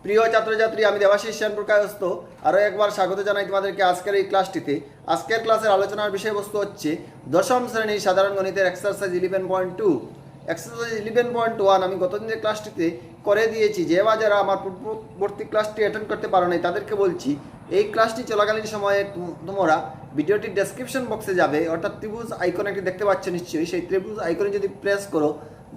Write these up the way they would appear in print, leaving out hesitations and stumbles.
প্রিয় ছাত্রছাত্রী, আমি দেবাশিস সেনপুর কায়স্থ আরও একবার স্বাগত জানাই তোমাদেরকে আজকের এই ক্লাসটিতে। আজকের ক্লাসের আলোচনার বিষয়বস্তু হচ্ছে দশম শ্রেণীর সাধারণ গণিতের এক্সারসাইজ 11.2। এক্সারসাইজ 11.1 আমি গতদিনের ক্লাসটিতে করে দিয়েছি। যে বা যারা আমার পূর্ববর্তী ক্লাসটি অ্যাটেন্ড করতে পারো নাই তাদেরকে বলছি, এই ক্লাসটি চলাকালীন সময়ে তোমরা ভিডিওটির ডেসক্রিপশন বক্সে যাবে, অর্থাৎ ত্রিভুজ আইকন একটি দেখতে পাচ্ছ নিশ্চয়ই। সেই ত্রিভুজ আইকনে যদি প্রেস করো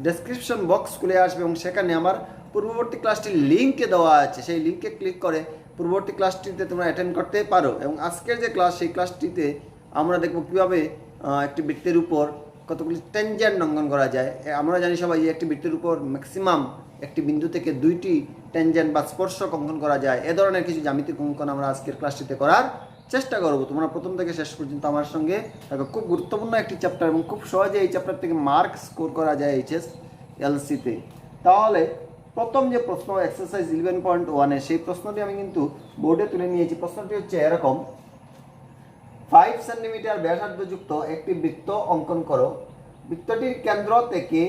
ডেসক্রিপশন বক্স খুলে আসবে এবং সেখানে আমার পূর্ববর্তী ক্লাসটির লিঙ্কে দেওয়া আছে। সেই লিঙ্কে ক্লিক করে পূর্ববর্তী ক্লাসটিতে তোমরা অ্যাটেন্ড করতে পারো। এবং আজকের যে ক্লাস, সেই ক্লাসটিতে আমরা দেখব কীভাবে একটি বৃত্তের উপর কতগুলি ট্যানজেন্ট অঙ্কন করা যায়। আমরা জানি সবাই যে একটি বৃত্তের উপর ম্যাক্সিমাম একটি বিন্দু থেকে দুইটি ট্যানজেন্ট বা স্পর্শক অঙ্কন করা যায়। এ ধরনের কিছু জ্যামিতিক অঙ্কন আমরা আজকের ক্লাসটিতে করার চেষ্টা করব। তোমরা প্রথম থেকে শেষ পর্যন্ত আমার সঙ্গে দেখো। খুব গুরুত্বপূর্ণ একটি চ্যাপ্টার এবং খুব সহজে এই চ্যাপ্টার থেকে মার্ক স্কোর করা যায় HSLC-তে। তাহলে প্রথম যে প্রশ্ন এক্সারসাইজ 11.1 সেই প্রশ্নটি আমি কিন্তু বোর্ডে তুলে নিয়েছি। প্রশ্নটি হচ্ছে এরকম: 5 সেন্টিমিটার ব্যাসার্ধযুক্ত একটি বৃত্ত অঙ্কন করো। বৃত্তটির কেন্দ্র থেকে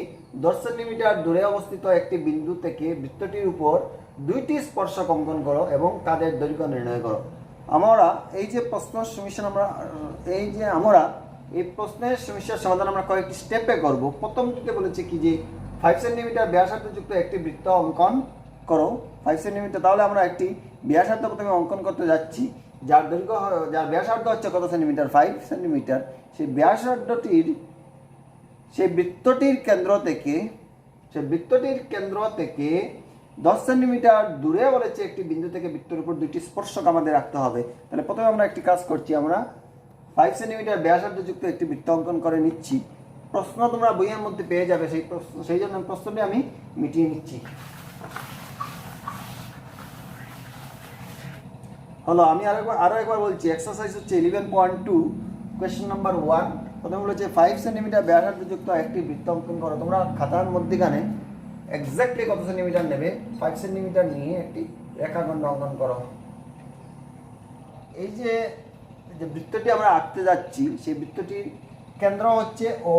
10 সেন্টিমিটার দূরে অবস্থিত একটি বিন্দু থেকে বৃত্তটির উপর দুইটি স্পর্শক অঙ্কন করো এবং তাদের দৈর্ঘ্য নির্ণয় করো। আমরা এই যে প্রশ্নের সমস্যা আমরা এই প্রশ্নের সমস্যার সমাধান আমরা কয়েকটি স্টেপে করব। প্রথমটিতে বলেছে কি যে 5 সেন্টিমিটার ব্যাসার্ধযুক্ত একটি বৃত্ত অঙ্কন করো। 5 সেন্টিমিটার, তাহলে আমরা একটি ব্যাসার্ধ প্রথমে অঙ্কন করতে যাচ্ছি, যার ব্যাসার্ধ হচ্ছে কত সেন্টিমিটার? 5 সেন্টিমিটার। সেই ব্যাসার্ধটির সেই বৃত্তটির কেন্দ্র থেকে 10 সেন্টিমিটার দূরে বলেছে একটি বিন্দু থেকে বৃত্তের উপর দুইটি স্পর্শক আমাদের রাখতে হবে। তাহলে প্রথমে আমরা একটি কাজ করছি, আমরা 5 সেন্টিমিটার ব্যাসার্ধযুক্ত একটি বৃত্ত অঙ্কন করে নিচ্ছি। প্রশ্ন তোমরা বইয়ের মধ্যে পেয়ে যাবে, সেই জন্য প্রশ্নটি আমি মিটিয়ে নিচ্ছি। হলো, আমি আরো একবার বলছি। এক্সারসাইজ হচ্ছে 11.2, কোয়েশ্চেন নাম্বার 1। প্রথমে বলেছে 5 সেন্টিমিটার ব্যাসার্ধযুক্ত একটি বৃত্ত অঙ্কন করো। তোমরা খাতার মধ্যখানে এক্স্যাক্টলি কত সেন্টিমিটার নেবে 5 সেন্টিমিটার নিয়ে একটি রেখাখণ্ড অঙ্কন করো। এই যে বৃত্তটি আমরা আঁকতে যাচ্ছি, সেই বৃত্তটির কেন্দ্র হচ্ছে O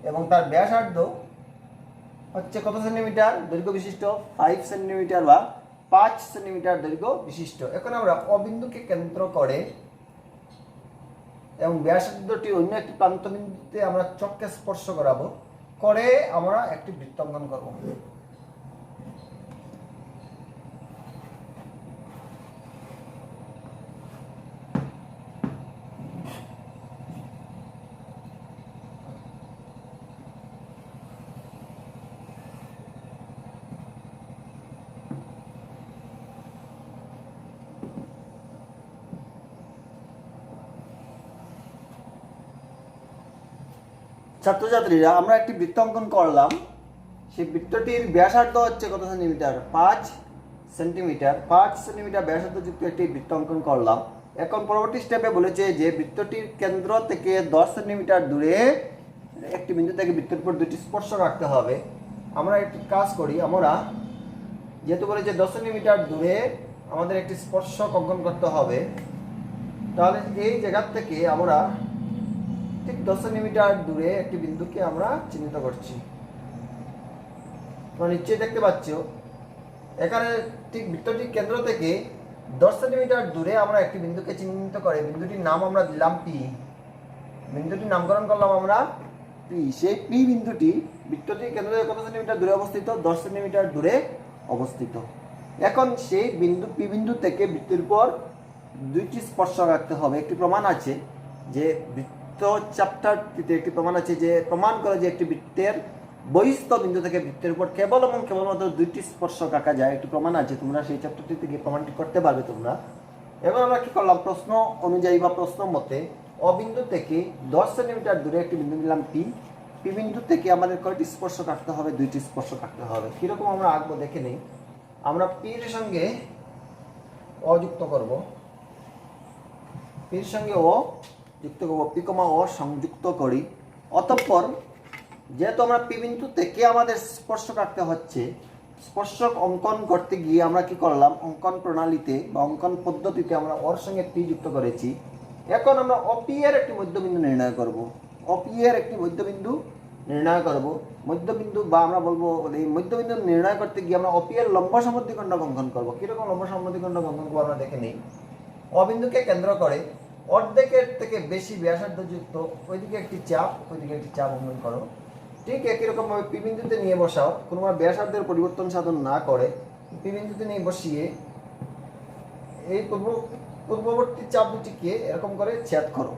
এবং তার ব্যাসার্ধ হচ্ছে কত সেন্টিমিটার দৈর্ঘ্য বিশিষ্ট? 5 সেন্টিমিটার বা 5 সেন্টিমিটার দৈর্ঘ্য বিশিষ্ট। এখন আমরা O বিন্দুকে কেন্দ্র করে এবং ব্যাসার্ধটি অন্য একটি প্রান্ত বিন্দুতে আমরা চককে স্পর্শ করাবো, করে আমরা একটি বৃত্ত অঙ্কন করব। ছাত্রছাত্রীরা, আমরা একটি বৃত্ত অঙ্কন করলাম। সেই বৃত্তটির ব্যাসার্ধ হচ্ছে কত সেন্টিমিটার? 5 সেন্টিমিটার। 5 সেন্টিমিটার ব্যাসার্ধযুক্ত একটি বৃত্ত অঙ্কন করলাম। এখন পরবর্তী স্টেপে বলেছে যে বৃত্তটির কেন্দ্র থেকে 10 সেন্টিমিটার দূরে একটি বিন্দু থেকে বৃত্তের উপর দুটি স্পর্শক রাখতে হবে। আমরা একটি কাজ করি, আমরা যেহেতু বলেছে 10 সেন্টিমিটার দূরে আমাদের একটি স্পর্শক অঙ্কন করতে হবে, তাহলে এই জায়গা থেকে আমরা ঠিক 10 সেন্টিমিটার দূরে একটি বিন্দুকে আমরা চিহ্নিত করছি। তোমরা নিশ্চয়ই দেখতে পাচ্ছ এখানে ঠিক বৃত্তটির কেন্দ্র থেকে 10 সেন্টিমিটার দূরে আমরা একটি বিন্দুকে চিহ্নিত করে বিন্দুটির নাম আমরা দিলাম P। বিন্দুটির নামকরণ করলাম আমরা P। সেই P বিন্দুটি বৃত্তটির কেন্দ্র থেকে কত সেন্টিমিটার দূরে অবস্থিত? 10 সেন্টিমিটার দূরে অবস্থিত। এখন সেই P বিন্দু থেকে বৃত্তের উপর দুইটি স্পর্শক রাখতে হবে। একটি প্রমাণ আছে যে চ্যাপ্টারটিতে একটি প্রমাণ আছে যে প্রমাণ করে যে একটি বৃত্তের বহিস্থ বিন্দু থেকে বৃত্তের উপর কেবল এবং কেবলমাত্র দুইটি স্পর্শক আঁকা যায়। একটি প্রমাণ আছে, তোমরা সেই চ্যাপ্টারটি থেকে প্রমাণটি করতে পারবে তোমরা। এবার আমরা কি করলাম, প্রশ্ন অনুযায়ী বা প্রশ্ন মতে O বিন্দু থেকে 10 সেন্টিমিটার দূরে একটি বিন্দু নিলাম P। P বিন্দু থেকে আমাদের কয়টি স্পর্শক আঁকতে হবে? দুইটি স্পর্শক আঁকতে হবে। কিরকম আমরা আঁকবো দেখে নেই। আমরা P এর সঙ্গে O যুক্ত করব। P এর সঙ্গে O যুক্ত করব, P, O সংযুক্ত করি। অতঃপর যেহেতু আমরা P বিন্দু থেকে আমাদের স্পর্শক আঁকতে হচ্ছে, স্পর্শক অঙ্কন করতে গিয়ে আমরা কি করলাম, অঙ্কন প্রণালীতে বা অঙ্কন পদ্ধতিতে আমরা ওর সঙ্গে P যুক্ত করেছি। এখন আমরা OP এর একটি মধ্যবিন্দু নির্ণয় করব। OP এর একটি মধ্যবিন্দু নির্ণয় করব। মধ্যবিন্দু বা আমরা বলবো এই মধ্যবিন্দু নির্ণয় করতে গিয়ে আমরা অপি এর লম্ব সমদ্বিখণ্ডক অঙ্কন করব। কিরকম লম্ব সমদ্বিখণ্ডক অঙ্কন করবো আমরা দেখে নিই। অবিন্দুকে কেন্দ্র করে অর্ধেকের থেকে বেশি ব্যাসার্ধযুক্ত ওইদিকে একটি চাপ, ওইদিকে একটি চাপ অঙ্কন করো। ঠিক একই রকম ভাবে পি বিন্দুতে নিয়ে বসাও, কোনো ব্যাসার্ধের পরিবর্তন সাধন না করে পি বিন্দুতে নিয়ে বসিয়ে এই পূর্ববর্তী চাপ দুটিকে এরকম করে ছেদ করো।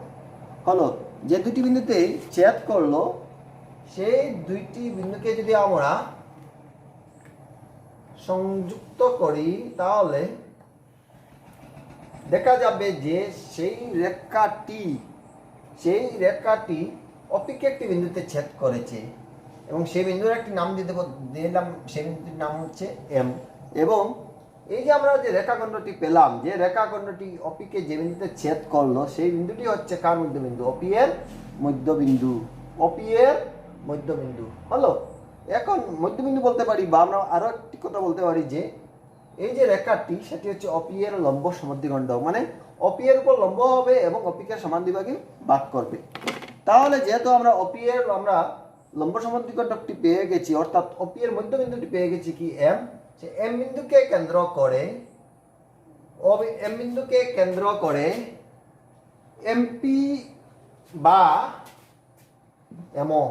হলো, যে দুটি বিন্দুতে ছেদ করলো সেই দুইটি বিন্দুকে যদি আমরা সংযুক্ত করি তাহলে দেখা যাবে যে সেই রেখাটি অপিকে একটি বিন্দুতে ছেদ করেছে এবং সেই বিন্দুর একটি নাম দিলাম, সেই বিন্দুটির নাম হচ্ছে এম। এবং এই যে আমরা যে রেখাখণ্ডটি পেলাম, যে রেখাখণ্ডটি অপিকে যে বিন্দুতে ছেদ করলো সেই বিন্দুটি হচ্ছে কার মধ্যবিন্দু? অপি এর মধ্যবিন্দু। অপি এর মধ্যবিন্দু হলো। এখন মধ্যবিন্দু বলতে পারি বা আমরা আরো একটি কথা বলতে পারি যে এই যে রেখাটি সেটি হচ্ছে অপি এর লম্ব সমদ্বিখণ্ডক, মানে অপি এর উপর লম্ব হবে এবং অপিকে সমান দুভাগে ভাগ করবে। তাহলে যেহেতু আমরা অপি এর লম্ব সমদ্বিখণ্ডকটি পেয়ে গেছি, অর্থাৎ অপি এর মধ্যবিন্দুটি পেয়ে গেছি কি এম, সে এম বিন্দুকে কেন্দ্র করে এমপি বা এমও,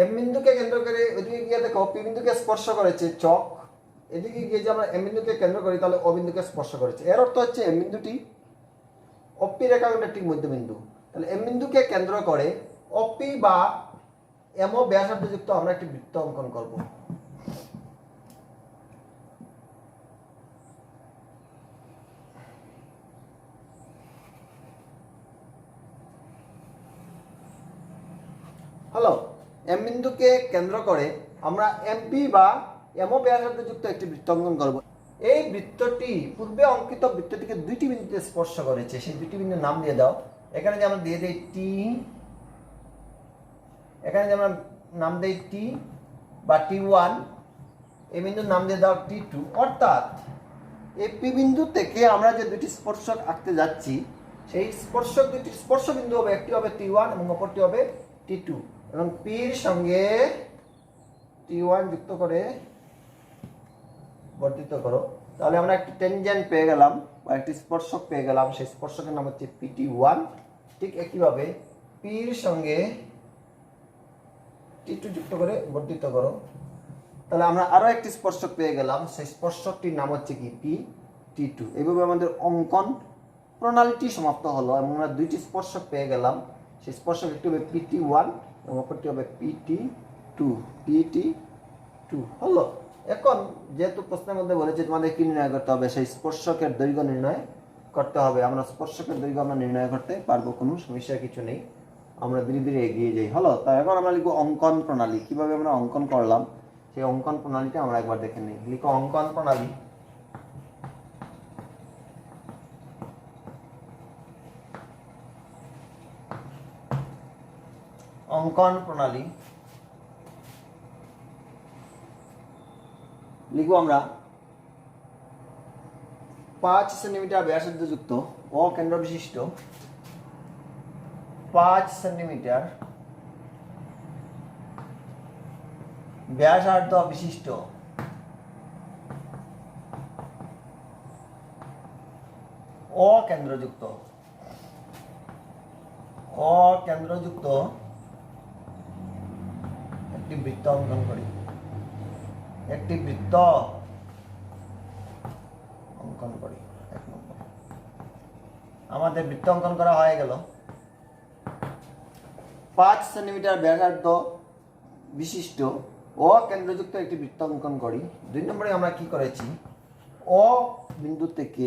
এম বিন্দুকে কেন্দ্র করে ওইদিকে গিয়ে দেখো পি বিন্দুকে স্পর্শ করেছে চক, এদিকে গিয়ে যে আমরা এম বিন্দুকে কেন্দ্র করি তাহলে ও বিন্দুকে স্পর্শ করেছে। এর অর্থ হচ্ছে এম বিন্দুটি অপি রেখাখণ্ডের ঠিক মধ্যবিন্দু। তাহলে এম বিন্দুকে কেন্দ্র করে অপি বা এমও ব্যাসার্ধযুক্ত আমরা একটি বৃত্ত অঙ্কন করব। হ্যালো, এম বিন্দুকে কেন্দ্র করে আমরা এমপি বা এমও ব্যাসার্ধযুক্ত একটি বৃত্ত অঙ্কন করব। এই বৃত্তটি পূর্বে অঙ্কিত বৃত্তটিকে দুইটি বিন্দুতে স্পর্শ করেছে, সেই দুইটি বিন্দুর নাম দিয়ে দাও। এখানে যে আমরা দিয়ে দেই টি, এখানে যে আমরা নাম দেই টি বা টি1, এই বিন্দুর নাম দিয়ে দাও টি2। অর্থাৎ এই পি বিন্দু থেকে আমরা যে দুটি স্পর্শক আঁকতে যাচ্ছি সেই স্পর্শক দুটি স্পর্শ বিন্দু হবে, একটি হবে টি1 এবং অপরটি হবে টি2, এবং পির সঙ্গে টি1 যুক্ত করে বর্ধিত করো। তাহলে আমরা একটি টেনজেন্ট পেয়ে গেলাম বা একটি স্পর্শক পেয়ে গেলাম, সেই স্পর্শকের নাম হচ্ছে পিটি1। ঠিক একইভাবে পির সঙ্গে টি2 যুক্ত করে বর্ধিত করো। তাহলে আমরা আরো একটি স্পর্শক পেয়ে গেলাম, সেই স্পর্শকটির নাম হচ্ছে কি টি2। এইভাবে আমাদের অঙ্কন প্রণালীটি সমাপ্ত হলো এবং আমরা দুইটি স্পর্শক পেয়ে গেলাম। সেই স্পর্শক একটি হবে পিটি1 এবং অপরটি হবে পিটি2 হলো। এখন যেহেতু প্রশ্নের মধ্যে বলেছে তোমাদের কি নির্ণয় করতে হবে, সেই স্পর্শকের দৈর্ঘ্য নির্ণয় করতে হবে। আমরা স্পর্শকের দৈর্ঘ্য আমরা নির্ণয় করতে পারবো, কোনো সমস্যা কিছু নেই, আমরা ধীরে ধীরে এগিয়ে যাই। হলো, তাই এখন আমরা লিখবো অঙ্কন প্রণালী। কিভাবে আমরা অঙ্কন করলাম সেই অঙ্কন প্রণালীটা আমরা একবার দেখে নিই। লিখো অঙ্কন প্রণালী। অঙ্কন প্রণালী লিখবো আমরা 5 সেন্টিমিটার ব্যাসার্ধযুক্ত ও কেন্দ্র বিশিষ্ট 5 সেন্টিমিটার ব্যাসার্ধ বিশিষ্ট অকেন্দ্রযুক্ত একটি বৃত্ত অঙ্কন করি। একটি বৃত্ত অঙ্কন করি। আমাদের বৃত্ত অঙ্কন করা হয়ে গেল। 5 সেন্টিমিটার ব্যাসার্ধ বিশিষ্ট অকেন্দ্রযুক্ত একটি বৃত্ত অঙ্কন করি। 2 নম্বরে আমরা কি করেছি, ও বিন্দু থেকে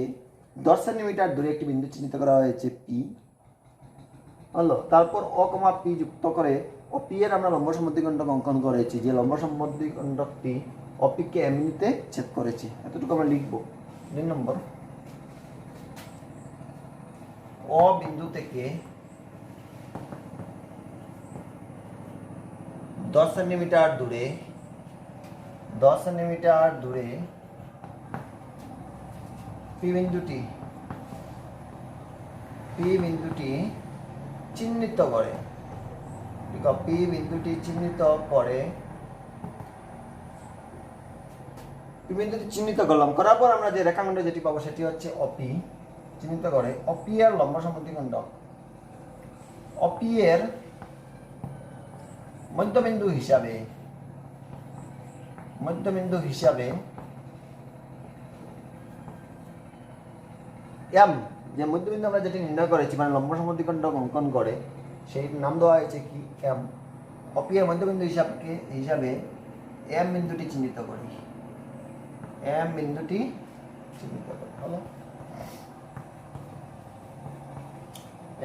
10 সেন্টিমিটার দূরে একটি বিন্দু চিহ্নিত করা হয়েছে পি। হলো, তারপর ও কমা পি যুক্ত করে ও পি এর আমরা লম্ব সমদ্বিখণ্ডক অঙ্কন করেছি, যে লম্ব সমদ্বিখণ্ডকটি অপিকে এম বিন্দুতে ছেদ করেছে। এতটুকু আমরা লিখবো। 2 নম্বর, ও বিন্দু থেকে 10 সেন্টিমিটার দূরে পি বিন্দুটি চিহ্নিত করে পি বিন্দুটি চিহ্নিত করে, পি বিন্দুটি চিহ্নিত করলাম, করার পর আমরা যে রেখাখণ্ড যেটি পাবো সেটি হচ্ছে অপি। চিহ্নিত করে অপি এর লম্ব সমদ্বিখণ্ড, অপি এর মধ্যবিন্দু হিসাবে এম, যে মধ্যবিন্দু আমরা যেটি নির্ণয় করেছি মানে লম্ব সমদ্বিখণ্ড অঙ্কন করে, সেই নাম দেওয়া হয়েছে কি এম। অপি এর মধ্যবিন্দু হিসাবে এম বিন্দুটি চিহ্নিত করি, এম বিন্দুটি চিহ্নিত করি। হলো,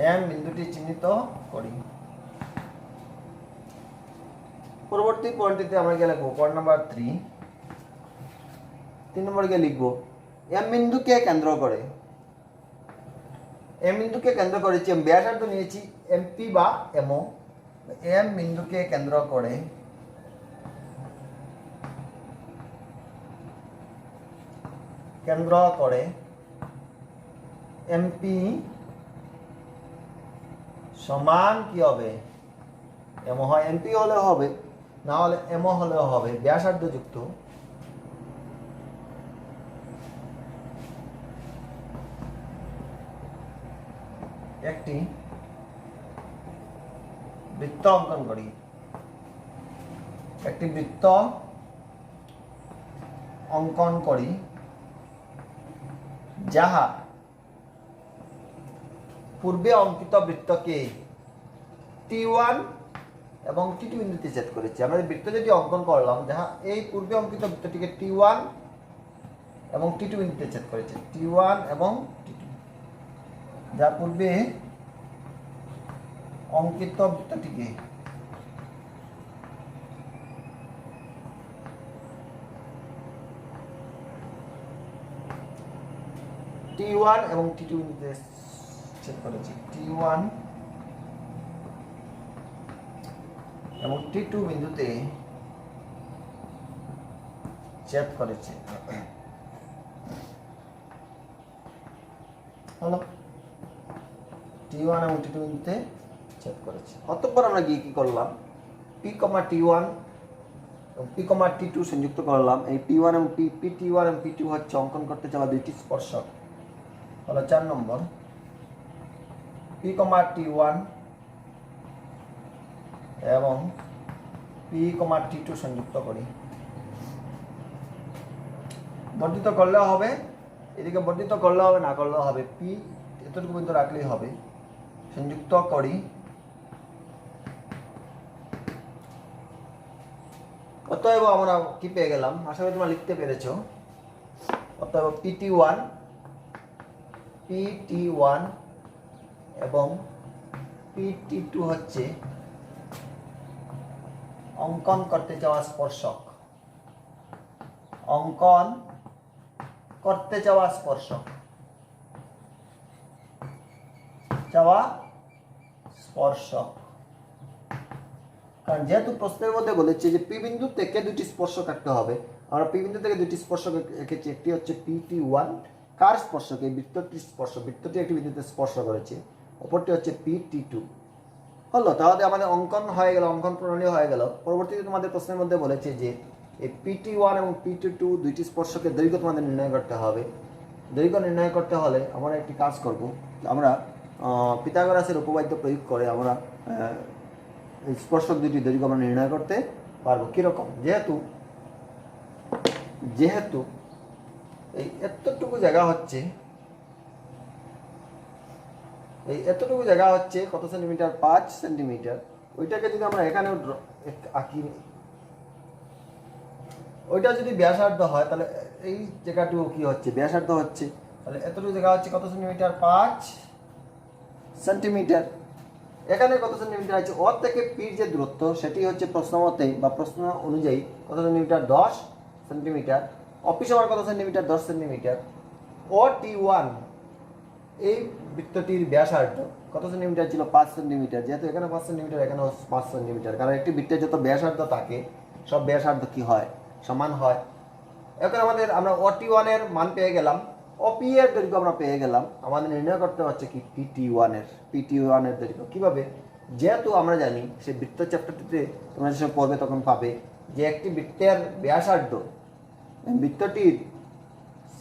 এম বিন্দুটি চিহ্নিত করি। পরবর্তী পয়েন্টটিতে আমরা গিয়ে লিখবো পয়েন্ট নাম্বার 3 নম্বর গিয়ে লিখবো এম বিন্দুকে কেন্দ্র করে, এম বিন্দুকে কেন্দ্র করেছি, ব্যাসার্ধ নিয়েছি এমপি বা এমও। এম বিন্দুকে কেন্দ্র করে এমপি সমান কি হবে, এমও হয়, এমপি হলে হবে, না হলে এমও হলেও হবে, ব্যাসার্ধ যুক্ত একটি বৃত্ত অঙ্কন করি, একটি বৃত্ত অঙ্কন করি যাহা পূর্বে অঙ্কিত বৃত্তকে T1 এবং T2 বিন্দুতে ছেদ করেছি। আমরা বৃত্ত যেটি অঙ্কন করলাম যাহা এই পূর্বে অঙ্কিত বৃত্তটিকে T1 এবং T2 বিন্দুতে ছেদ করেছে, T1 এবং T2, যা পূর্বে অঙ্কিত বৃত্তটিকে T1 এবং T2 বিন্দুতে ছেদ করেছি, T1 এবং T2 বিন্দুতে ছেদ করেছে। হলো, T1 এবং T2 বিন্দুতে ছেদ করেছে। অতঃপর আমরা গিয়ে কি করলাম, P, T1 এবং P, T2 সংযুক্ত করলাম। এই P1 এবং T1 এবং P2 হচ্ছে অঙ্কন করতে চাওয়া দুইটি স্পর্শক। হলো 4 নম্বর, P, T1 এবং P, T2 সংযুক্ত করি। বর্ধিত করলেও হবে, এদিকে বর্ধিত করলেও হবে, না করলেও হবে, P এতটুকু পর্যন্ত রাখলেই হবে। সংযুক্ত করি, অতএব আমরা কি পেয়ে গেলাম, আশা করি তোমরা লিখতে পেরেছো। অতএব PT1 এবং PT2 হচ্ছে অঙ্কন করতে চাওয়া স্পর্শক, অঙ্কন করতে চাওয়া স্পর্শক, কারণ যেহেতু প্রশ্নের মধ্যে বলেছে যে পি বিন্দু থেকে দুটি স্পর্শক আঁকতে হবে, আমরা পি বিন্দু থেকে দুটি স্পর্শক এঁকেছি। একটি হচ্ছে PT1, কার স্পর্শক, এই বৃত্তটির স্পর্শক, বৃত্তটি একটি বিন্দুতে স্পর্শ করেছে। অপরটি হচ্ছে PT2। হলো, তাহলে আমাদের অঙ্কন হয়ে গেল, অঙ্কন প্রণালী হয়ে গেল। পরবর্তীতে তোমাদের প্রশ্নের মধ্যে বলেছে যে এই PT1 এবং PT2 দুইটি স্পর্শকের দৈর্ঘ্য তোমাদের নির্ণয় করতে হবে। দৈর্ঘ্য নির্ণয় করতে হলে আমরা একটি কাজ করব, আমরা পিথাগোরাসের উপপাদ্য প্রয়োগ করে আমরা এই স্পর্শক দুটি দৈর্ঘ্য আমরা নির্ণয় করতে পারবো। কীরকম, যেহেতু এই এতটুকু জায়গা হচ্ছে, কত সেন্টিমিটার, 5 সেন্টিমিটার। ওইটাকে যদি আমরা এখানে আঁকি, ওইটা যদি ব্যাসার্ধ হয় তাহলে এই জায়গাটুকু কি হচ্ছে, ব্যাসার্ধ হচ্ছে, তাহলে এতটুকু জায়গা হচ্ছে কত সেন্টিমিটার, 5 সেন্টিমিটার। এখানে কত সেন্টিমিটার আছে, ওর থেকে পির যে দূরত্ব সেটি হচ্ছে প্রশ্ন মতে বা প্রশ্ন অনুযায়ী কত সেন্টিমিটার, 10 সেন্টিমিটার। অফিস আমার কত সেন্টিমিটার, 10 সেন্টিমিটার। ও T1 এই বৃত্তটির ব্যাসার্ধ কত সেন্টিমিটার ছিল, 5 সেন্টিমিটার। যেহেতু এখানে 5 সেন্টিমিটার, এখানেও 5 সেন্টিমিটার, কারণ একটি বৃত্তের যত ব্যাসার্ধ থাকে সব ব্যাসার্ধ কি হয়, সমান হয়। এখন আমরা OT1 এর মান পেয়ে গেলাম, OP এর দৈর্ঘ্য আমরা পেয়ে গেলাম। আমাদের নির্ণয় করতে হচ্ছে কি PT1 এর দৈর্ঘ্য। কিভাবে, যেহেতু আমরা জানি সে বৃত্ত চ্যাপ্টারটিতে তোমরা যখন পড়বে তখন পাবে যে একটি বৃত্তের ব্যাসার্ধ বৃত্তটির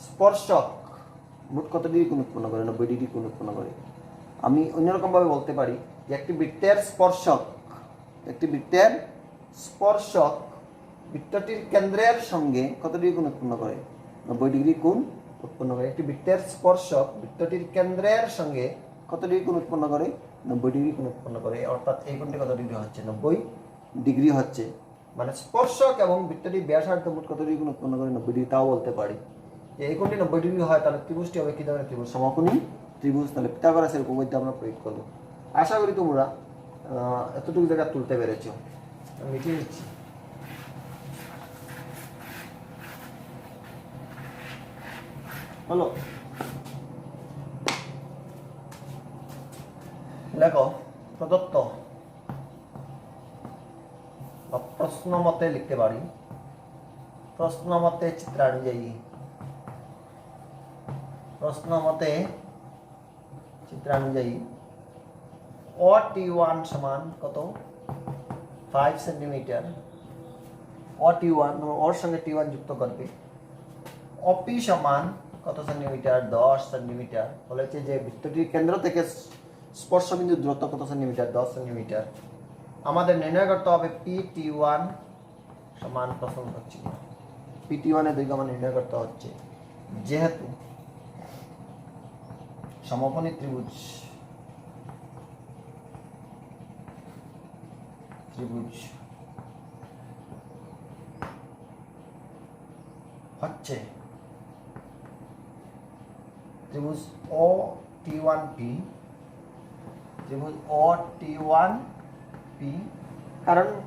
স্পর্শক মোট কত ডিগ্রি কোণ উৎপন্ন করে, 90 ডিগ্রি কোণ উৎপন্ন করে। আমি অন্যরকমভাবে বলতে পারি যে একটি বৃত্তের স্পর্শক বৃত্তটির কেন্দ্রের সঙ্গে কত ডিগ্রি কোণ উৎপন্ন করে, 90 ডিগ্রি কোণ উৎপন্ন করে। একটি বৃত্তের স্পর্শক বৃত্তটির কেন্দ্রের সঙ্গে কত ডিগ্রি কোণ উৎপন্ন করে, 90 ডিগ্রি কোণ উৎপন্ন করে। অর্থাৎ এই কোণটি কত ডিগ্রি হচ্ছে, 90 ডিগ্রি হচ্ছে। মানে স্পর্শক এবং বৃত্তটির ব্যাসার্ধ মোট কত ডিগ্রি কোণ উৎপন্ন করে, 90 ডিগ্রি। তাও বলতে পারি যে এই কোণটি 90 ডিগ্রি হয়, তাহলে ত্রিভুজটি হবে কি ধরনের ত্রিভুজ, সমকোণী ত্রিভুজ। তাহলে পিথাগোরাসের উপপাদ্য আমরা প্রয়োগ করব। আশা করি তোমরা এতটুকু জায়গা তুলতে পেরেছ। মিটিং নিচ্ছি। হলো, লেখো প্রদত্ত বা প্রশ্ন মতে লিখতে পারি, প্রশ্ন মতে চিত্রানুযায়ী OT1 সমান কত, 5 সেন্টিমিটার। OT1 ওর সঙ্গে T1 যুক্ত করবে। OP সমান কত সেন্টিমিটার, 10 সেন্টিমিটার। বলেছে যে বৃত্তটির কেন্দ্র থেকে স্পর্শবিন্দুর দূরত্ব কত সেন্টিমিটার, 10 সেন্টিমিটার। আমাদের নির্ণয় করতে হবে PT1 সমান, প্রশ্ন হচ্ছে PT1 এর দৈর্ঘ্য আমার নির্ণয় করতে হচ্ছে। যেহেতু সমকোণী ত্রিভুজ হচ্ছে ত্রিভুজ OT1P, ত্রিভুজ OT1P।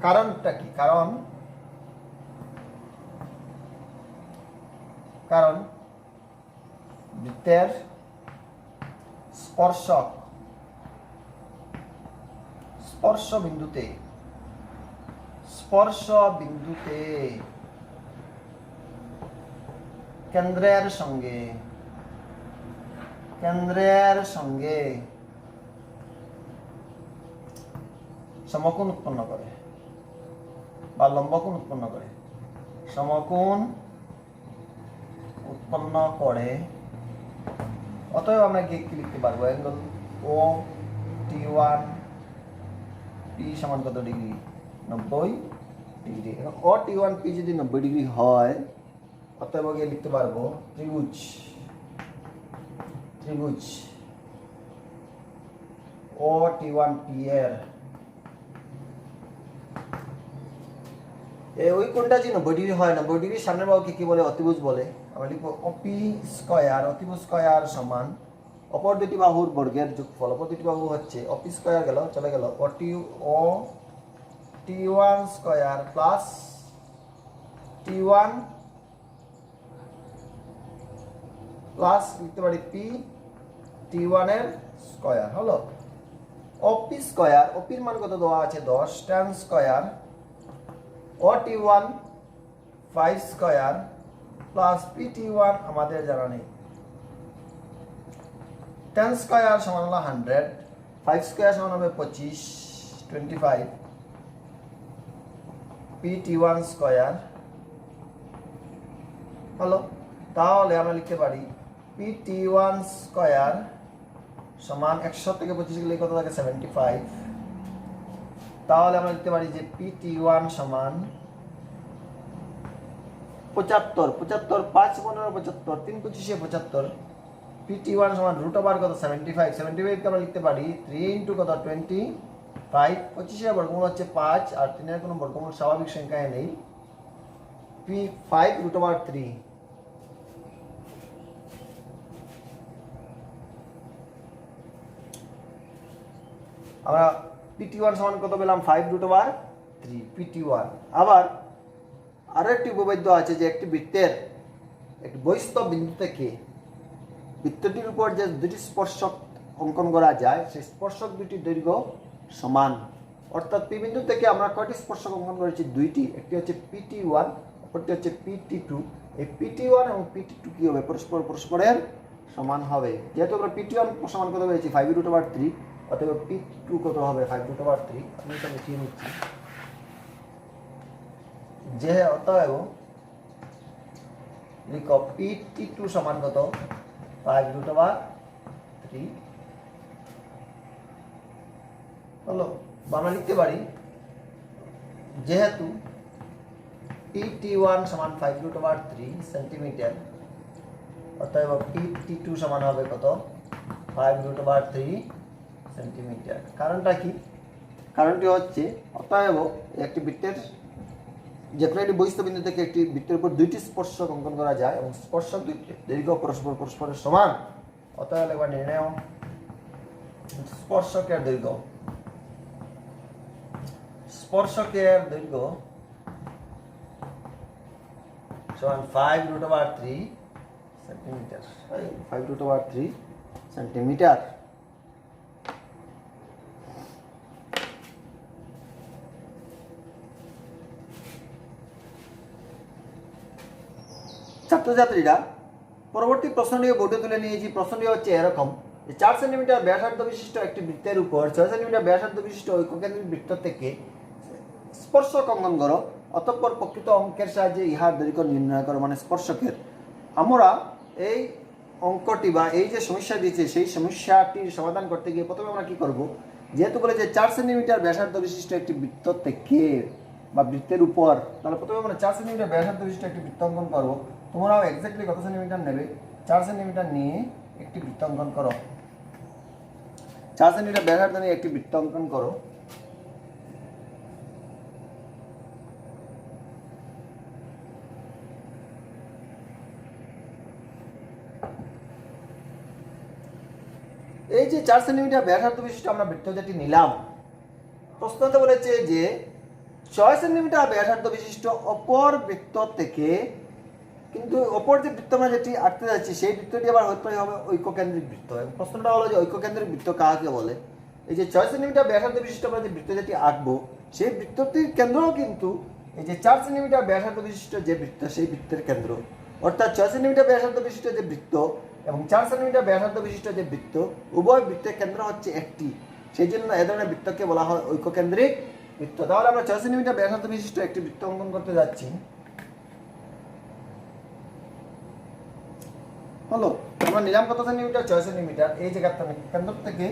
কারণটা কি, কারণ বৃত্তের স্পর্শ বিন্দুতে কেন্দ্রের সঙ্গে সমকোণ উৎপন্ন করে বা লম্বকোণ উৎপন্ন করে, সমকোণ উৎপন্ন করে। অতএব আমরা কি লিখতে পারবো, অ্যাঙ্গেল OT1P সমান কত ডিগ্রি, 90 ডিগ্রি। OT1P যদি 90 ডিগ্রি হয়, অতএব গিয়ে লিখতে পারবো ত্রিভুজ OT1P এর ওই কোণটা যদি 90 ডিগ্রি হয়, 90 ডিগ্রির সামনের বাহুকে কি বলে, অতিভুজ বলে। আমরা লিখবো OP স্কয়ার, অতিভুজ স্কয়ার সমান অপর দুটি বাহুর বর্গের যোগফল। অপর দুটি বাহু হচ্ছে OP স্কয়ার গেল, চলে গেল OT1 square plus T1 plus লিখতে পারি PT1 এর স্কয়ার হলো। OP স্কয়ার, OP এর মান কত দেওয়া আছে, 10, tan square OT1 5 square plus PT1 আমাদের জানা নেই। tan স্কয়ার সমান হলো 100, 5 স্কয়ার সমান হবে 25 PT1 স্কয়ার হলো। তাহলে আমরা লিখতে পারি PT1 স্কয়ার সমান 100 থেকে 25 গেলে কত থাকে, 75। তাহলে আমরা লিখতে পারি যে PT1 সমান 75, 5 15 75, 3 25 75। PT1 সমান √, কত 75 কে আমরা লিখতে পারি 3 ইনটু কত 25, 25 এর বর্গমূল হচ্ছে 5 আর 3 এর কোনো বর্গমূল স্বাভাবিক সংখ্যায় নেই। P5 √3। আমরা PT1 সমান কত পেলাম, 5 √3 PT1। আবার আরো একটি উপপাদ্য আছে যে একটি বৃত্তের একটি বহিঃস্থ বিন্দু থেকে বৃত্তটির উপর যে দুটি স্পর্শক অঙ্কন করা যায়, সেই স্পর্শক দুটির দৈর্ঘ্য সমান। অর্থাৎ P বিন্দু থেকে আমরা কয়টি স্পর্শক অঙ্কন করেছি, দুইটি। একটি হচ্ছে PT1, অপরটি হচ্ছে PT2। এই PT1 এবং PT2 কি হবে, পরস্পরের সমান হবে। যেহেতু আমরা PT1 সমান কত পেয়েছি, 5 √3, অতএব পি টু কত হবে 5√3। আমি এটা লিখিয়ে নিচ্ছি যে অতএব লিখো পি টি টু সমান কত 5√3 হলো। আমরা লিখতে পারি যেহেতু PT1 সমান 5√3 সেন্টিমিটার, অতএব PT2 সমান হবে কত 5√3 সেন্টিমিটার। কারণটা কি? কারণটি হচ্ছে অতএব একটি বৃত্তের যে কোনো একটি বহিস্থ বিন্দু থেকে একটি বৃত্তের উপর দুইটি স্পর্শক অঙ্কন করা যায় এবং স্পর্শক দুইটি দৈর্ঘ্য পরস্পরের সমান। অতএব এবার নির্ণয় স্পর্শকের দৈর্ঘ্য সমান 5√3 সেন্টিমিটার। 5√3 সেন্টিমিটার। ছাত্রছাত্রীরা পরবর্তী প্রশ্নটি বোর্ডে তুলে নিয়েছি। প্রশ্নটি হচ্ছে এরকম, 4 সেন্টিমিটার ব্যাসার্ধ বিশিষ্ট একটি বৃত্তের উপর 6 সেন্টিমিটার ব্যাসার্ধ বিশিষ্ট ঐক্যকেন্দ্রিক বৃত্ত থেকে স্পর্শক অঙ্কন করো, অতঃপর প্রকৃত অঙ্কের সাহায্যে ইহার দৈর্ঘ্য নির্ণয় করো। মানে স্পর্শকের আমরা এই অঙ্কটি বা এই যে সমস্যা দিয়েছে সেই সমস্যাটির সমাধান করতে গিয়ে প্রথমে আমরা কি করব, যেহেতু বলে যে 4 সেন্টিমিটার ব্যাসার্ধ বিশিষ্ট একটি বৃত্ত থেকে বা বৃত্তের উপর, তাহলে প্রথমে আমরা 4 সেন্টিমিটার ব্যাসার্ধ বিশিষ্ট একটি বৃত্ত অঙ্কন করবো। তোমরাও এক্স্যাক্টলি কত সেন্টিমিটার নেবে, 4 সেন্টিমিটার নিয়ে একটি বৃত্ত অঙ্কন করো। 4 সেন্টিমিটার ব্যাসার্ধ নিয়ে একটি বৃত্ত অঙ্কন করো। এই যে 4 সেন্টিমিটার ব্যাসার্ধ বিশিষ্ট আমরা বৃত্ত যেটি নিলাম, প্রশ্নতে বলেছে যে 6 সেন্টিমিটার ব্যাসার্ধ বিশিষ্ট অপর বৃত্ত থেকে, কিন্তু অপর যে বৃত্ত আমরা যেটি আঁকতে যাচ্ছি সেই বৃত্তটি আবার হতে হবে ঐক্যকেন্দ্রিক বৃত্ত। প্রশ্নটা হলো যে ঐক্যকেন্দ্রিক বৃত্ত কাকে বলে। এই যে 6 সেন্টিমিটার ব্যাসার্ধ বিশিষ্ট আমরা যে বৃত্ত যেটি আঁকবো সেই বৃত্তটির কেন্দ্রও কিন্তু এই যে 4 সেন্টিমিটার ব্যাসার্ধ বিশিষ্ট যে বৃত্ত সেই বৃত্তের কেন্দ্র। অর্থাৎ 6 সেন্টিমিটার ব্যাসার্ধ বিশিষ্ট যে বৃত্ত এবং 4 সেন্টিমিটার ব্যাসার্ধ বিশিষ্ট যে বৃত্ত, উভয় বৃত্তের কেন্দ্র হচ্ছে একটি, সেই জন্য এ ধরনের বৃত্তকে বলা হয় ঐক্যকেন্দ্রিক বৃত্ত। তাহলে আমরা 6 সেন্টিমিটার ব্যাসার্ধ বিশিষ্ট একটি বৃত্ত অঙ্কন করতে যাচ্ছি। হলো, আমরা নিলাম কত সেন্টিমিটার, 6 সেন্টিমিটার। এই জায়গাটা কেন্দ্র থেকে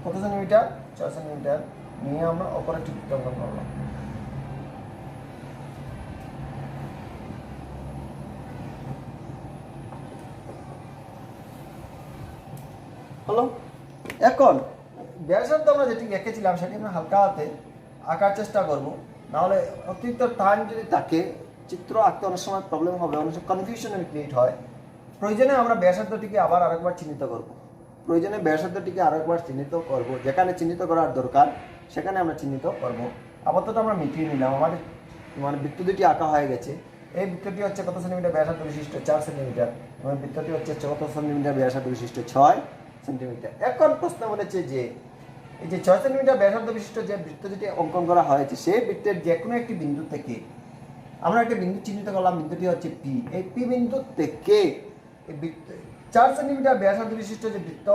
কত সেন্টিমিটার, 6 সেন্টিমিটার নিয়ে আমরা অপর একটি বৃত্ত অঙ্কন করলাম। হলো, এখন ব্যাসার্ধ আমরা যেটি এঁকেছিলাম সেটি আমরা হালকা হাতে আঁকার চেষ্টা করব, নাহলে অতিরিক্ত টাইম যদি থাকে চিত্র আঁকতে অনেক সময় প্রবলেম হবে, অনেক সময় কনফিউশনের ক্রিয়েট হয়। প্রয়োজনে আমরা ব্যাসার্ধটিকে আবার আরেকবার চিহ্নিত করব, প্রয়োজনে ব্যাসার্ধটিকে আরেকবার চিহ্নিত করব, যেখানে চিহ্নিত করার দরকার সেখানে আমরা চিহ্নিত করব। আপাতত আমরা মিটিয়ে নিলাম, আমাদের মানে বৃত্ত দুটি আঁকা হয়ে গেছে। এই বৃত্তটি হচ্ছে কত সেন্টিমিটার ব্যাসার্ধ বিশিষ্ট, 4 সেন্টিমিটার, এবং বৃত্তটি হচ্ছে কত সেন্টিমিটার ব্যাসার্ধ বিশিষ্ট, 6 সেন্টিমিটার। এখন প্রশ্ন বলেছে যে এই যে 6 সেন্টিমিটার ব্যাসার্ধ বিশিষ্ট যে বৃত্ত যেটি অঙ্কন করা হয়েছে সেই বৃত্তের যে কোনো একটি বিন্দু থেকে আমরা একটা বিন্দু চিহ্নিত করলাম, বিন্দুটি হচ্ছে পি। এই পি বিন্দু থেকে 4 সেন্টিমিটার ব্যাসার্ধ বিশিষ্ট যে বৃত্ত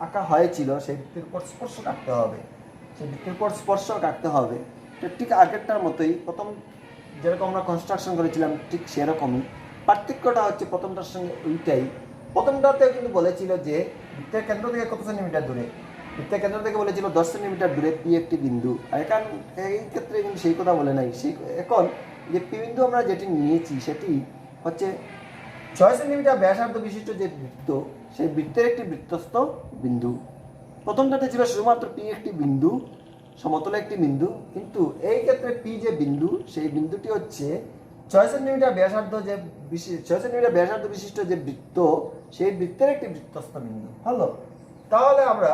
আঁকা হয়েছিল সেই বৃত্তের উপর স্পর্শ কাটতে হবে, সেই বৃত্তের উপর স্পর্শ কাটতে হবে। ঠিক আগেরটার মতোই প্রথম যেরকম আমরা কনস্ট্রাকশন করেছিলাম ঠিক সেরকমই, পার্থক্যটা হচ্ছে প্রথমটার সঙ্গে ওইটাই। প্রথমটাতেও কিন্তু বলেছিল যে বৃত্তের কেন্দ্র থেকে কত সেন্টিমিটার দূরে, বৃত্তের কেন্দ্র থেকে বলেছিল 10 সেন্টিমিটার দূরে পি একটি বিন্দু। আর এখন এই ক্ষেত্রে কিন্তু সেই কথা বলে নাই। সেই এখন যে পি বিন্দু আমরা যেটি নিয়েছি সেটি হচ্ছে 6 সেন্টিমিটার ব্যাসার্ধ বিশিষ্ট যে বৃত্ত সেই বৃত্তের একটি বৃত্তস্থ বিন্দু। প্রথমটাতে ছিল শুধুমাত্র পি একটি বিন্দু, সমতলে একটি বিন্দু, কিন্তু এই ক্ষেত্রে পি যে বিন্দু সেই বিন্দুটি হচ্ছে 6 সেন্টিমিটার ব্যাসার্ধ যে 6 সেন্টিমিটার ব্যাসার্ধ বিশিষ্ট যে বৃত্ত সেই বৃত্তের একটি বৃত্তস্থ বিন্দু। হলো, তাহলে আমরা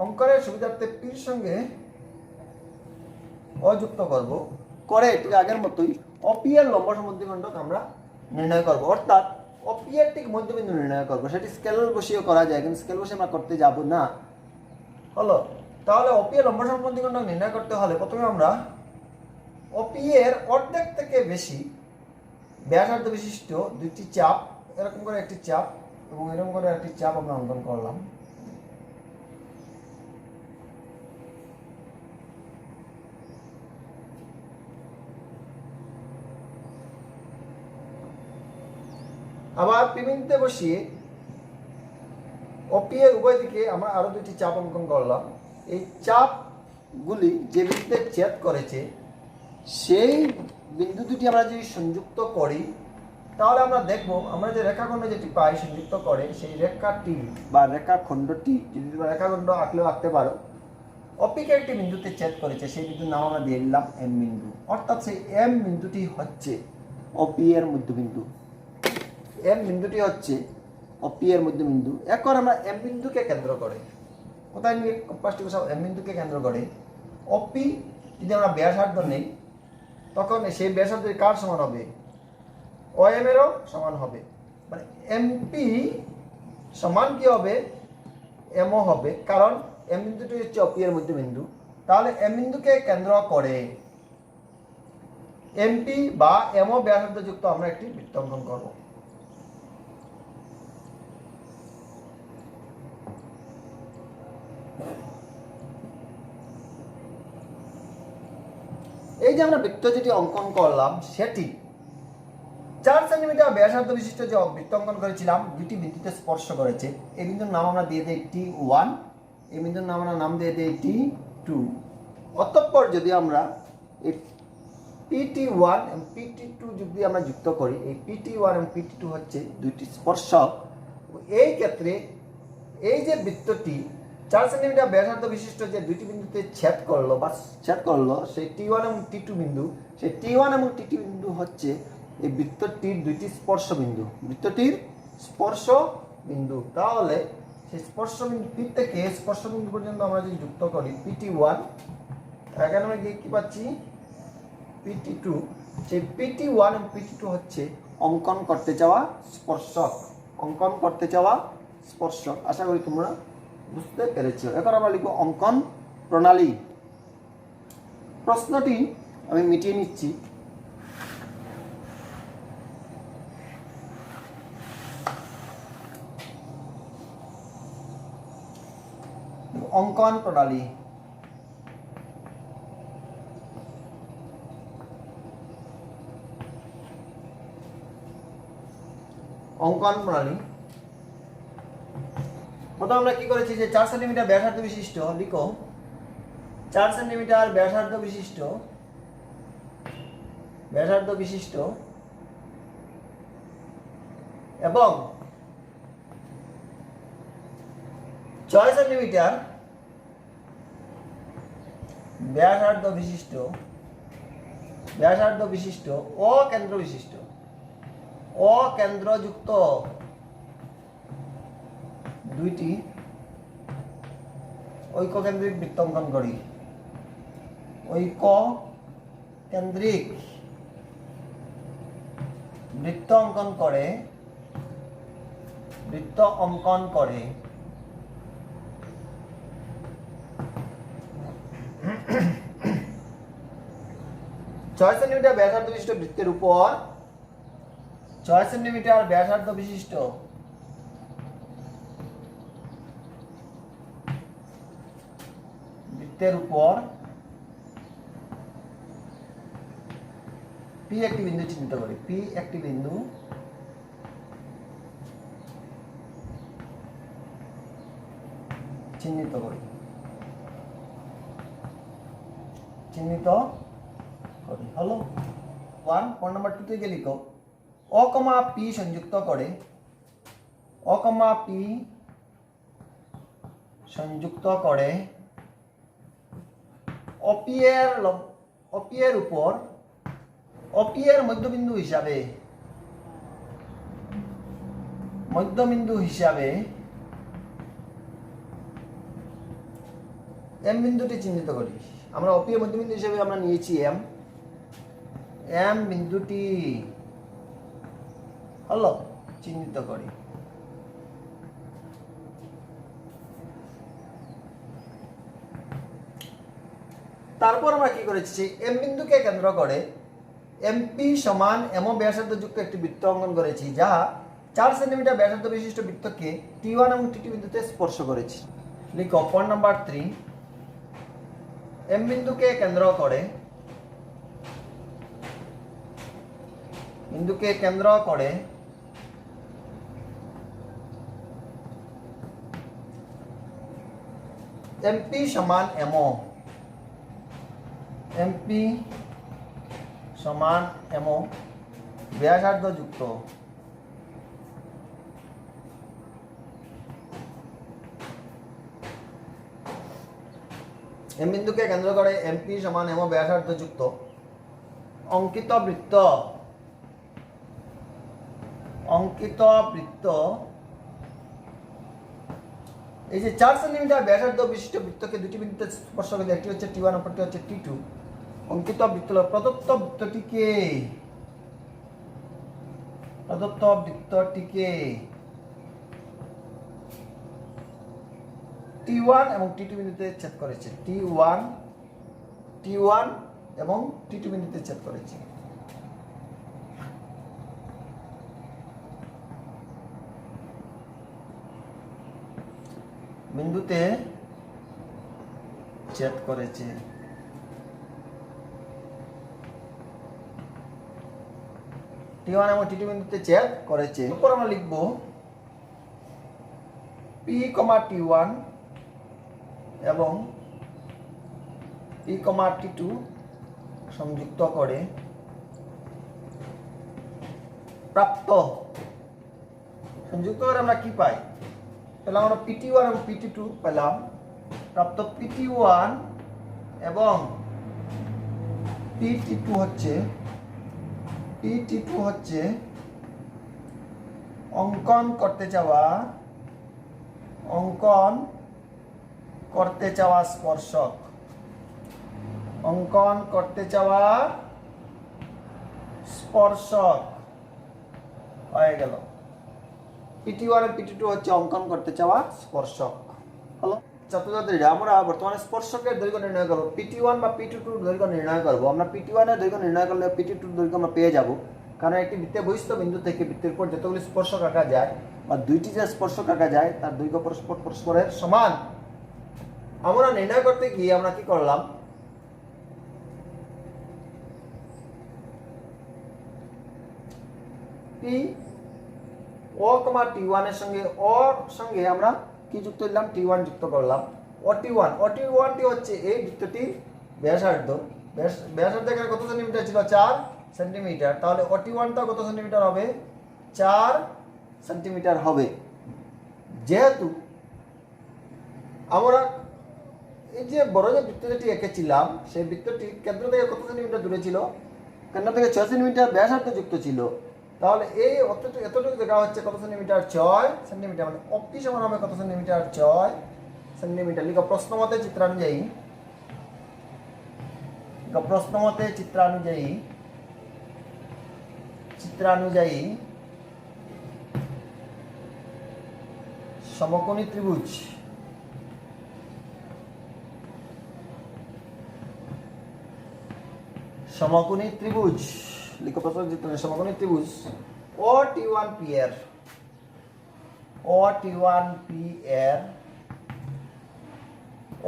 অঙ্কনের সুবিধার্থে পির সঙ্গে অযুক্ত করব, করে ঠিক আগের মতোই অপি এর লম্ব সমদ্বিখণ্ডক আমরা নির্ণয় করব, অর্থাৎ অপি এর ঠিক মধ্যবিন্দু নির্ণয় করব। সেটি স্কেল বসিয়ে করা যায়, কিন্তু স্কেল বসিয়ে আমরা করতে যাব না। হলো, তাহলে অপি এর লম্ব সমদ্বিখণ্ডক নির্ণয় করতে হলে প্রথমে আমরা অপি এর অর্ধেক থেকে বেশি ব্যাসার্ধ বিশিষ্ট দুইটি চাপ, এরকম করে একটি চাপ এবং এরকম করে একটি চাপ আমরা অঙ্কন করলাম। আবার পি বিন্দুতে বসিয়ে OP এর উভয় দিকে আমরা আরো দুটি চাপ অঙ্কন করলাম। এই চাপগুলি যে বিন্দুতে ছেদ করেছে সেই বিন্দু দুটি আমরা যদি সংযুক্ত করি তাহলে আমরা দেখব আমরা যে রেখাখণ্ড যেটি পাই সংযুক্ত করে সেই রেখাটি বা রেখাখণ্ডটি যদি তোমরা রেখাখণ্ড আঁকলেও আঁকতে পারো, অপিকে একটি বিন্দুতে ছেদ করেছে সেই বিন্দুর নাম আমরা দিয়ে দিলাম এম বিন্দু। অর্থাৎ সেই এম বিন্দুটি হচ্ছে OP এর মধ্যবিন্দু। এম বিন্দুটি হচ্ছে OP এর মধ্যবিন্দু। এখন আমরা এম বিন্দুকে কেন্দ্র করে কোথায় নিয়ে কম্পাসটি বসাবো? এম বিন্দুকে কেন্দ্র করে OP যদি আমরা ব্যাসার্ধ নেই তখন সেই ব্যাসার্ধের কার সমান হবে? OM এরও সমান হবে। মানে MP সমান কি হবে? MO হবে, কারণ এম বিন্দুটি হচ্ছে OP এর মধ্যবিন্দু। তাহলে এম বিন্দুকে কেন্দ্র করে MP বা MO ব্যাসার্ধ যুক্ত আমরা একটি বৃত্ত অঙ্কন করব। এই যে আমরা বৃত্ত যেটি অঙ্কন করলাম সেটি 4 সেন্টিমিটার ব্যাসার্ধ বিশিষ্ট যে বৃত্ত অঙ্কন করেছিলাম দুটি বিন্দুতে স্পর্শ করেছে। এই বিন্দুর নাম আমরা দিয়ে দিই T1, এই বিন্দুর নাম আমরা নাম দিয়ে দিই T2। অতঃপর যদি আমরা এই PT1 এবং PT2 যদি আমরা যুক্ত করি, এই PT1 এবং PT2 হচ্ছে দুইটি স্পর্শক। এই ক্ষেত্রে এই যে বৃত্তটি 4 সেন্টিমিটার ব্যাসার্ধ বিশিষ্ট যে দুইটি বিন্দুতে ছেদ করলো সেই T1 এবং T2 বিন্দু, সেই T1 এবং T2 বিন্দু হচ্ছে এই বৃত্তটির দুইটি স্পর্শ বিন্দু, বৃত্তটির স্পর্শ বিন্দু। তাহলে সেই স্পর্শ বিন্দু P থেকে স্পর্শ বিন্দু পর্যন্ত আমরা যদি যুক্ত করি PT1, এখানে আমরা কি পাচ্ছি? PT2। সেই PT1 এবং PT2 হচ্ছে অঙ্কন করতে চাওয়া স্পর্শক, অঙ্কন করতে চাওয়া স্পর্শক। আশা করি তোমরা বুঝতে পেরেছ। এখন আমরা লিখব অঙ্কন প্রণালী। প্রশ্নটি আমি মিটিয়ে নিচ্ছি। অঙ্কন প্রণালী। অঙ্কন প্রণালী প্রথম আমরা কি করেছি যে 4 সেন্টিমিটার ব্যাসার্ধ বিশিষ্ট, লিখো 4 সেন্টিমিটার ব্যাসার্ধ বিশিষ্ট এবং 6 সেন্টিমিটার ব্যাসার্ধ বিশিষ্ট অকেন্দ্রযুক্ত দুইটি ঐক্যকেন্দ্রিক বৃত্ত অঙ্কন করি। ঐক্যকেন্দ্রিক বৃত্ত অঙ্কন করে 6 সেন্টিমিটার ব্যাসার্ধ বিশিষ্ট বৃত্তের উপর 6 সেন্টিমিটার ব্যাসার্ধ বিশিষ্ট বৃত্তের উপর P একটি বিন্দু চিহ্নিত করি। P একটি বিন্দু চিহ্নিত করি। হলো 1। পয়েন্ট নাম্বার 2 থেকে লিখো O, P সংযুক্ত করে OP এর উপর OP এর মধ্যবিন্দু হিসাবে M বিন্দুটি চিহ্নিত করি। আমরা OP এর মধ্যবিন্দু হিসাবে আমরা নিয়েছি M বিন্দুটি হলো চিহ্নিত করি। তারপর আমরা কি করেছি, এম বিন্দুকে কেন্দ্র করে MP সমান MO ব্যাসার্ধ যুক্ত একটি বৃত্ত অঙ্কন করেছি, যা 4 সেন্টিমিটার ব্যাসার্ধ বিশিষ্ট বৃত্তকে T1 এবং T2 বিন্দুতে স্পর্শ করেছি। লিখো পয়েন্ট নাম্বার 3, M বিন্দুকে কেন্দ্র করে এমপি সমান এমও, এমপি সমান এমও ব্যাসার্ধ যুক্ত এম বিন্দুকে কেন্দ্র করে এমপি সমান এমও ব্যাসার্ধ যুক্ত অঙ্কিত বৃত্ত, অঙ্কিত বৃত্ত এই যে 4 সেন্টিমিটার ব্যাসার্ধ বিশিষ্ট বৃত্তকে দুটি বিন্দুতে স্পর্শ করে, একটি হচ্ছে টি1 অপরটি হচ্ছে টি2। অঙ্কিত বৃত্ত প্রদত্ত বৃত্তটিকে, প্রদত্ত বৃত্তটিকে টি1 এবং টি2 বিন্দুতে ছেদ করেছে, টি1 এবং টি2 বিন্দুতে ছেদ করেছে। বিন্দুতে ছেদ করেছে। টি1 এবং টি2 বিন্দুতে ছেদ করেছে। এরপর আমরা লিখব পি কমা টি1 এবং পি কমা টি2 সংযুক্ত করে প্রাপ্ত, সংযুক্ত করে আমরা কি পাই? পেলাম আমরা PT1 এবং PT2 পেলাম। প্রাপ্ত PT1 এবং PT2 হচ্ছে অঙ্কন করতে চাওয়া স্পর্শক, অঙ্কন করতে চাওয়া স্পর্শক হয়ে গেল। PT1 আর PT2 হচ্ছে অঙ্কন করতে চাওয়া স্পর্শক। হলো ছাত্রছাত্রীরা, আমরা বর্তমানে স্পর্শকের দৈর্ঘ্য নির্ণয় করব। PT1 বা PT2 দৈর্ঘ্য নির্ণয় করব। আমরা PT1 এর দৈর্ঘ্য নির্ণয় করলে PT2 দৈর্ঘ্য আমরা পেয়ে যাব, কারণ একটি বৃত্তে বহিস্থ বিন্দু থেকে বৃত্তের উপর যতগুলি স্পর্শক আঁকা যায় বা দুইটি যে স্পর্শক আঁকা যায় তার দৈর্ঘ্য পরস্পরের সমান। আমরা নির্ণয় করতে গিয়ে আমরা কি করলাম, পি ও কমা টি1 এর সঙ্গে ওর সঙ্গে আমরা কি যুক্ত করলাম, টি1 যুক্ত করলাম। টি হচ্ছে এই বৃত্তটির ব্যাসার্ধ। ব্যাসার্ধ এখানে কত সেন্টিমিটার ছিল? 4 সেন্টিমিটার। তাহলে টি1টা কত সেন্টিমিটার হবে? 4 সেন্টিমিটার হবে। যেহেতু আমরা এই যে বড় যে বৃত্তটি এঁকেছিলাম সেই বৃত্তটি কেন্দ্র থেকে কত সেন্টিমিটার দূরে ছিল? কেন্দ্র থেকে 6 সেন্টিমিটার ব্যাসার্ধ যুক্ত ছিল। তাহলে এই এতটুকু জায়গা হচ্ছে কত সেন্টিমিটার? 6 সেন্টিমিটার। মানে অপি সমান হবে কত সেন্টিমিটার? 6 সেন্টিমিটার। লিখো প্রশ্নমতে চিত্রানুযায়ী, চিত্রানুযায়ী সমকোণী ত্রিভুজ লিখো প্রশ্ন চিত্রানুযায়ী সমকোণী ত্রিভুজ ও টি1 পি এর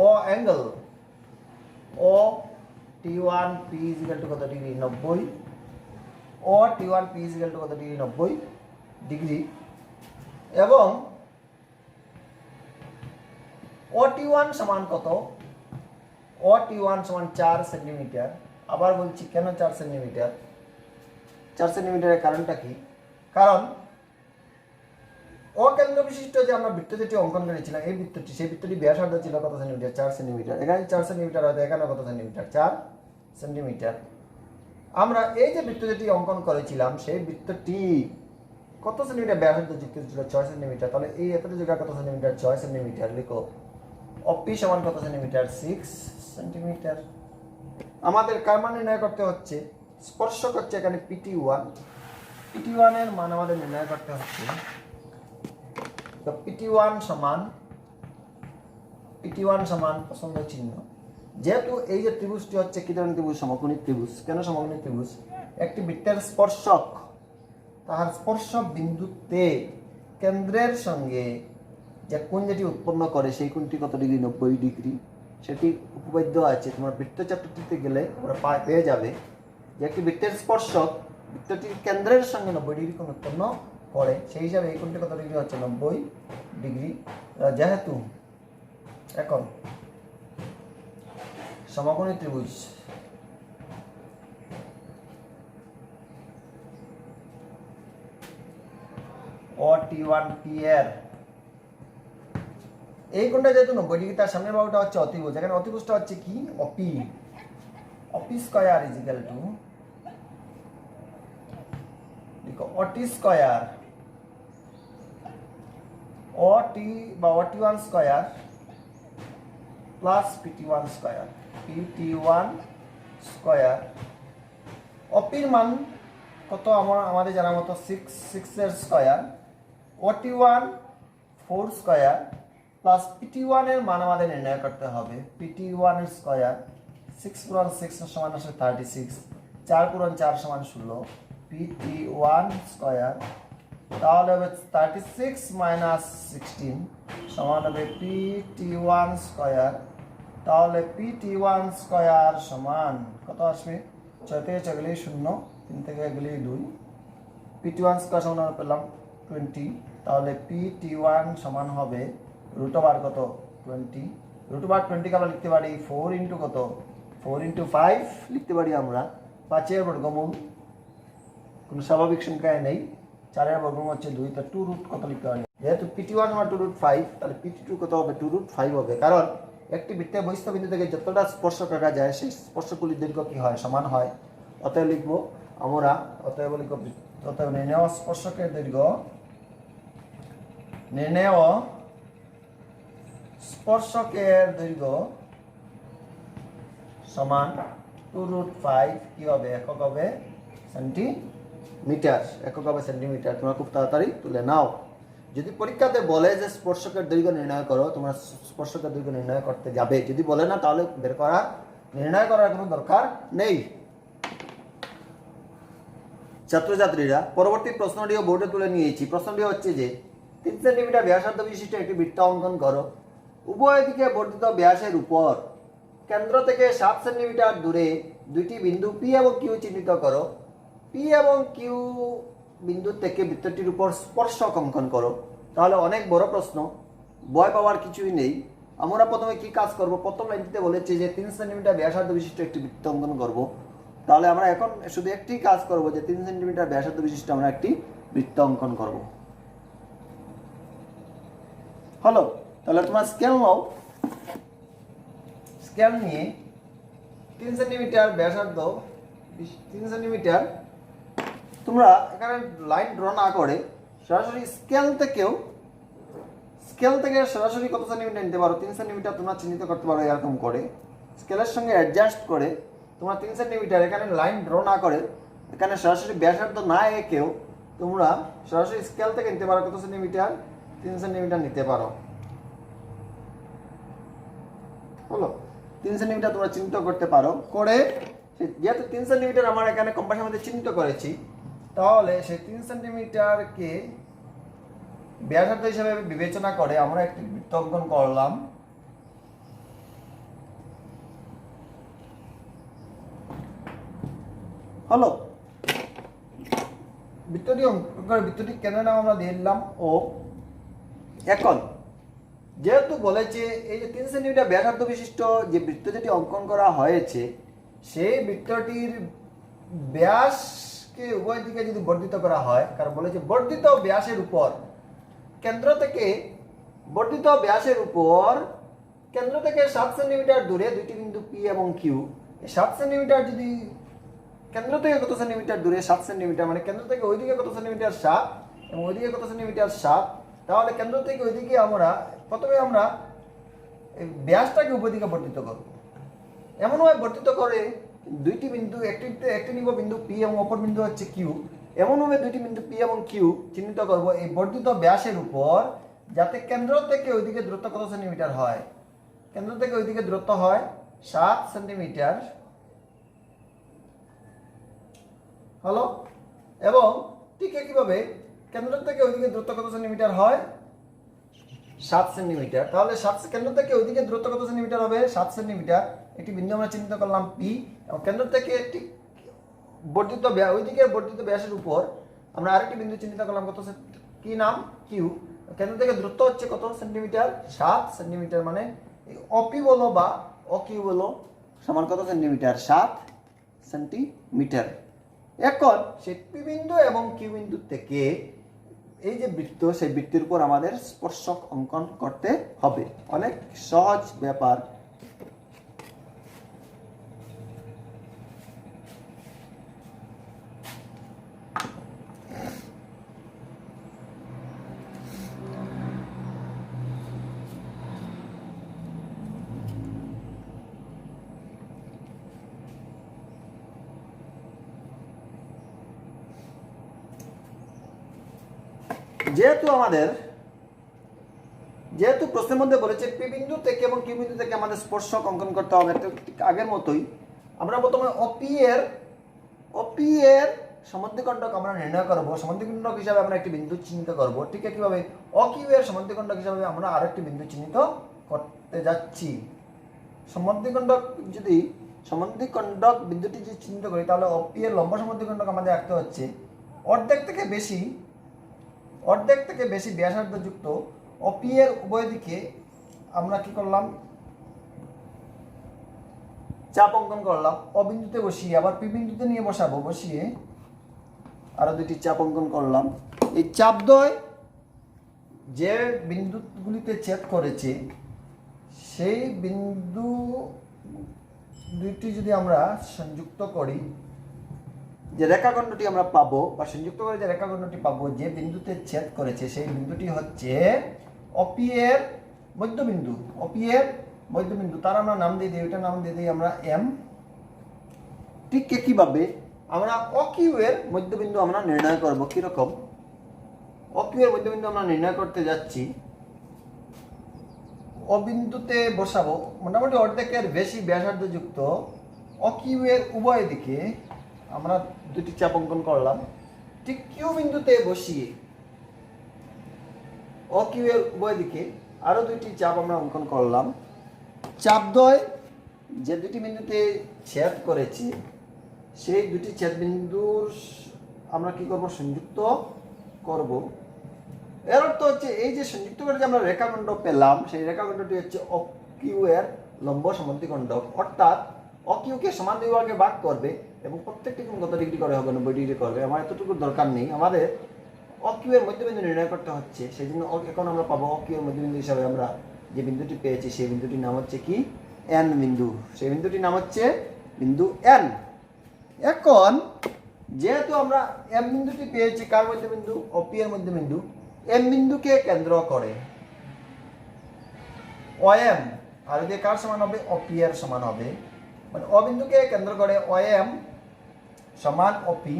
ও অ্যাঙ্গেল ও টি1 পি ইজিক্যাল টু কত ডিগ্রি? 90। ও টি1 পি ইজিক্যাল টু কত ডিগ্রি? 90 ডিগ্রি। এবং ও টি1 সমান কত? ও টি1 সমান 4 সেন্টিমিটার। আবার বলছি, কেন 4 সেন্টিমিটার? 4 সেন্টিমিটারের কারণটা কি? কারণ অকেন্দ্র বিশিষ্ট যে আমরা বৃত্ত যেটি অঙ্কন করেছিলাম এই বৃত্তটি, সেই বৃত্তটি ব্যাসার্ধ ছিল কত সেন্টিমিটার? 4 সেন্টিমিটার। এখানে 4 সেন্টিমিটার হয়তো এখানে কত সেন্টিমিটার? 4 সেন্টিমিটার। আমরা এই যে বৃত্ত যেটি অঙ্কন করেছিলাম সেই বৃত্তটি কত সেন্টিমিটার ব্যাসার্ধ যুক্ত ছিল? 6 সেন্টিমিটার। তাহলে এই এতটুকু জায়গা কত সেন্টিমিটার? 6 সেন্টিমিটার। লিখো অপি সমান কত সেন্টিমিটার? 6 সেন্টিমিটার। আমাদের কার মান নির্ণয় করতে হচ্ছে? স্পর্শক হচ্ছে এখানে PT1। PT1 এর মান আমাদের নির্ণয় করতে হচ্ছে। তো PT1 সমান পছন্দ চিহ্ন। যেহেতু এই যে ত্রিভুজটি হচ্ছে কি ধরনের ত্রিভুজ? সমকোণী ত্রিভুজ। কেন সমকোণী ত্রিভুজ? একটি বৃত্তের স্পর্শক তাহার স্পর্শক বিন্দুতে কেন্দ্রের সঙ্গে যে কোণ যেটি উৎপন্ন করে সেই কোণটি কত ডিগ্রি? 90 ডিগ্রি। সেটি উপপাদ্য আছে, তোমরা বৃত্ত চ্যাপ্টারটিতে গেলে তোমরা পেয়ে যাবে যে একটি বৃত্তের স্পর্শক বৃত্তটির কেন্দ্রের সঙ্গে 90 ডিগ্রি কোণ উৎপন্ন করে। সেই হিসাবে এই কোণটি কত ডিগ্রি হচ্ছে? 90 ডিগ্রি। যেহেতু এখন সমকোণী ত্রিভুজ OT1P এর এই কোণটা যেহেতু 90 ডিগ্রি, তার সামনের বাহুটা হচ্ছে অতিভুজ। এখানে অতিভুজটা হচ্ছে কি? OP। OP square is equal to, দেখো OT স্কয়ার, OT বা OT1 square plus PT1 square, PT1 square. OP এর মান কত আমাদের জানার মতো 6 এর square, OT1 4 square plus PT1 এর মান আমাদের নির্ণয় করতে হবে। PT1 এর স্কয়ার 6 পূরণ 6 সমান আসে 36, 4 পূরণ 4 সমান 16, PT1 স্কয়ার তাহলে হবে 36 মাইনাস 16 সমান হবে PT1 স্কয়ার। তাহলে PT1 স্কয়ার সমান কত আসবে? 6 থেকে 6 গেলেই 0, 3 থেকে গেলেই 2, PT1 স্কয়ার সমান আমরা পেলাম 20। তাহলে PT1 সমান হবে রুট ওভার কত? 20। রুট ওভার 20 কে আমরা লিখতে পারি 4 ইন্টু কত? 4 ইন্টু 5 লিখতে পারি আমরা 5 এর বর্গমূল, কোনো স্বাভাবিক সংখ্যায় নেই। 4 এর বর্গমূল হচ্ছে 2, তো 2 রুট কত লিখতে পারি? যেহেতু PT1 সমান 2 রুট 5, তাহলে PT2 কত হবে? 2 রুট 5 হবে। কারণ একটি বৃত্তের বহিস্থ বিন্দু থেকে যতটা স্পর্শক রেখা যায় সেই স্পর্শকগুলির দৈর্ঘ্য কি হয়? সমান হয়। অতএব লিখবো আমরা, অতএব লিখব, অতএব নির্ণেয় স্পর্শকের দৈর্ঘ্য, নির্ণেয় স্পর্শকের দৈর্ঘ্য সমান 2 রুট 5 কি হবে? একক হবে সেন্টিমিটার, একক হবে সেন্টিমিটার। তোমরা খুব তাড়াতাড়ি তুলে নাও। যদি পরীক্ষাতে বলে যে স্পর্শকের দৈর্ঘ্য নির্ণয় করো, তোমরা স্পর্শকের দৈর্ঘ্য নির্ণয় করতে যাবে। যদি বলে না, তাহলে নির্ণয় করার কোনো দরকার নেই। ছাত্রছাত্রীরা, পরবর্তী প্রশ্নটিও বোর্ডে তুলে নিয়েছি। প্রশ্নটি হচ্ছে যে 3 সেন্টিমিটার ব্যাসার্ধ বিশিষ্ট একটি বৃত্ত অঙ্কন করো। উভয় দিকে বর্ধিত ব্যাসের উপর কেন্দ্র থেকে 7 সেন্টিমিটার দূরে দুইটি বিন্দু P এবং Q চিহ্নিত করো। P এবং Q বিন্দু থেকে বৃত্তটির উপর স্পর্শক অঙ্কন করো। তাহলে অনেক বড় প্রশ্ন, ভয় পাওয়ার কিছুই নেই। আমরা প্রথমে কি কাজ করব? প্রথম লাইনটিতে বলেছে যে 3 সেন্টিমিটার ব্যাসার্ধ বিশিষ্ট একটি বৃত্ত অঙ্কন করব। তাহলে আমরা এখন শুধু একটি কাজ করব, যে 3 সেন্টিমিটার ব্যাসার্ধ বিশিষ্ট আমরা একটি বৃত্ত অঙ্কন করব। হলো, তাহলে তোমরা স্কেল নাও। স্কেল নিয়ে 3 সেন্টিমিটার ব্যাসার্ধ, 3 সেন্টিমিটার, তোমরা এখানে লাইন ড্র না করে সরাসরি স্কেল থেকে সরাসরি কত সেন্টিমিটার নিতে পারো? 3 সেন্টিমিটার তোমরা চিহ্নিত করতে পারো এরকম করে, স্কেলের সঙ্গে অ্যাডজাস্ট করে তোমরা 3 সেন্টিমিটার এখানে লাইন ড্র না করে, এখানে সরাসরি ব্যাসার্ধ না এঁকেও তোমরা সরাসরি স্কেল থেকে নিতে পারো কত সেন্টিমিটার? 3 সেন্টিমিটার নিতে পারো। হলো, 3 সেন্টিমিটার তোমরা চিহ্নিত করতে পারো। করে যেহেতু 3 সেন্টিমিটার আমার এখানে কম্পাসের মধ্যে চিহ্নিত করেছি, তাহলে সেই 3 সেন্টিমিটারকে ব্যাসার্ধ হিসেবে বিবেচনা করে আমরা একটি বৃত্ত অঙ্কন করলাম। হলো, বৃত্তটি অঙ্কন করে বৃত্তটি কেন্দ্রের নাম আমরা দিয়ে দিলাম ও। এখন যেহেতু বলেছে এই যে 3 সেন্টিমিটার ব্যাসার্ধ বিশিষ্ট যে বৃত্ত যেটি অঙ্কন করা হয়েছে, সেই বৃত্তটির ব্যাসকে উভয় দিকে যদি বর্ধিত করা হয়, কারণ বলেছে বর্ধিত ব্যাসের উপর কেন্দ্র থেকে, বর্ধিত ব্যাসের উপর কেন্দ্র থেকে 7 সেন্টিমিটার দূরে দুইটি বিন্দু P এবং Q। 7 সেন্টিমিটার যদি কেন্দ্র থেকে কত সেন্টিমিটার দূরে? 7 সেন্টিমিটার, মানে কেন্দ্র থেকে ওইদিকে কত সেন্টিমিটার? 7, এবং ওইদিকে কত সেন্টিমিটার? 7। তাহলে কেন্দ্র থেকে ওইদিকে আমরা প্রথমে আমরা ব্যাসটাকে উপর দিকে বর্ধিত করব। এমনভাবে বর্ধিত করে দুইটি বিন্দু, একটি নিব বিন্দু P এবং অপর বিন্দু হচ্ছে Q। এমনভাবে দুইটি বিন্দু P এবং Q চিহ্নিত করব এই বর্ধিত ব্যাসের উপর, যাতে কেন্দ্র থেকে ওইদিকে দূরত্ব কত সেন্টিমিটার হয়? কেন্দ্র থেকে ওইদিকে দূরত্ব হয় 7 সেন্টিমিটার। হলো, এবং ঠিক একইভাবে কেন্দ্র থেকে ওইদিকে দূরত্ব কত সেন্টিমিটার হয়? 7 সেন্টিমিটার। তাহলে কেন্দ্র থেকে ওইদিকে দূরত্ব কত সেন্টিমিটার হবে? 7 সেন্টিমিটার। একটি বিন্দু আমরা চিহ্নিত করলাম P, এবং কেন্দ্র থেকে ঠিক ওইদিকে বর্ধিত ব্যাসের উপর আমরা আরেকটি বিন্দু চিহ্নিত করলাম কত, কি নাম? Q। কেন্দ্র থেকে দূরত্ব হচ্ছে কত সেন্টিমিটার? 7 সেন্টিমিটার। মানে OP বলো বা OQ বলো, সমান কত সেন্টিমিটার? 7 সেন্টিমিটার। এখন সেই পি বিন্দু এবং কিউ বিন্দু থেকে এই যে বৃত্ত, সেই বৃত্তের উপর আমাদের স্পর্শক অঙ্কন করতে হবে। অনেক সহজ ব্যাপার। যেহেতু প্রশ্নের মধ্যে বলেছে পি বিন্দু থেকে এবং কিউ বিন্দু থেকে আমাদের স্পর্শক অঙ্কন করতে হবে, ঠিক আগের মতোই আমরা প্রথমে ওপি এর সমদ্বিখণ্ডক আমরা নির্ণয় করব। সমদ্বিখণ্ডক হিসাবে আমরা একটি বিন্দু চিহ্নিত করব। ঠিক একইভাবে অকিউ এর সমদ্বিখণ্ডক হিসাবে আমরা আরেকটি বিন্দু চিহ্নিত করতে যাচ্ছি। সমদ্বিখণ্ডক বিন্দুটি যদি চিহ্নিত করি, তাহলে অপি এর লম্ব সমদ্বিখণ্ডক আমাদের আঁকতে হচ্ছে অর্ধেক থেকে বেশি ব্যাসার্ধ যুক্ত অপি এর উভয় দিকে আমরা কি করলাম? চাপ অঙ্কন করলাম। অবিন্দুতে বসিয়ে আবার পি বিন্দুতে নিয়ে বসাবো, বসিয়ে আরো দুটি চাপ অঙ্কন করলাম। এই চাপদ্বয় যে বিন্দুগুলিতে ছেদ করেছে, সেই বিন্দু দুইটি যদি আমরা সংযুক্ত করি, যে রেখাখণ্ডটি আমরা পাবো বা সংযুক্ত করে যে রেখাখণ্ডটি পাবো যে বিন্দুতে ছেদ করেছে, সেই বিন্দুটি হচ্ছে অপি এর মধ্যবিন্দু। তার আমরা নাম দিয়ে দিই, ওইটার নাম দিয়ে দিই আমরা এম। ঠিক কিভাবে আমরা অকিউ এর মধ্যবিন্দু আমরা নির্ণয় করব? কিরকম? অকিউ এর মধ্যবিন্দু আমরা নির্ণয় করতে যাচ্ছি, অবিন্দুতে বসাবো মোটামুটি অর্ধেকের বেশি ব্যাসার্ধ যুক্ত অকিউ এর উভয় দিকে আমরা দুটি চাপ অঙ্কন করলাম। ঠিক কিউ বিন্দুতে বসিয়ে অকিউ এর উভয় দিকে আরো দুটি চাপ আমরা অঙ্কন করলাম। চাপদ্বয় যে দুটি বিন্দুতে ছেদ করেছে, সেই দুটি ছেদ বিন্দুর আমরা কি করব? সংযুক্ত করব। এর অর্থ হচ্ছে এই যে সংযুক্ত করে যে আমরা রেখাখণ্ড পেলাম, সেই রেখাখণ্ডটি হচ্ছে অকিউ এর লম্ব সমদ্বিখণ্ডক। অর্থাৎ অকিউকে সমান দুই ভাগে ভাগ করবে এবং প্রত্যেকটি কোণ কত ডিগ্রি করে হবে? 90 ডিগ্রি করবে। আমার এতটুকু দরকার নেই, আমাদের অকিউ এর মধ্যবিন্দু নির্ণয় করতে হচ্ছে। সেই জন্য এখন আমরা পাবো অকিউ এর মধ্যবিন্দু হিসাবে আমরা যে বিন্দুটি পেয়েছি, সেই বিন্দুটির নাম হচ্ছে কি? এন বিন্দু। সেই বিন্দুটির নাম হচ্ছে বিন্দু এন। এখন যেহেতু আমরা এম বিন্দুটি পেয়েছি, কার মধ্যবিন্দু? অপি এর মধ্যবিন্দু। এম বিন্দুকে কেন্দ্র করে ওএম, আর যদি কার সমান হবে? অপি এর সমান হবে। মানে অ বিন্দুকে কেন্দ্র করে ওএম সমান অপি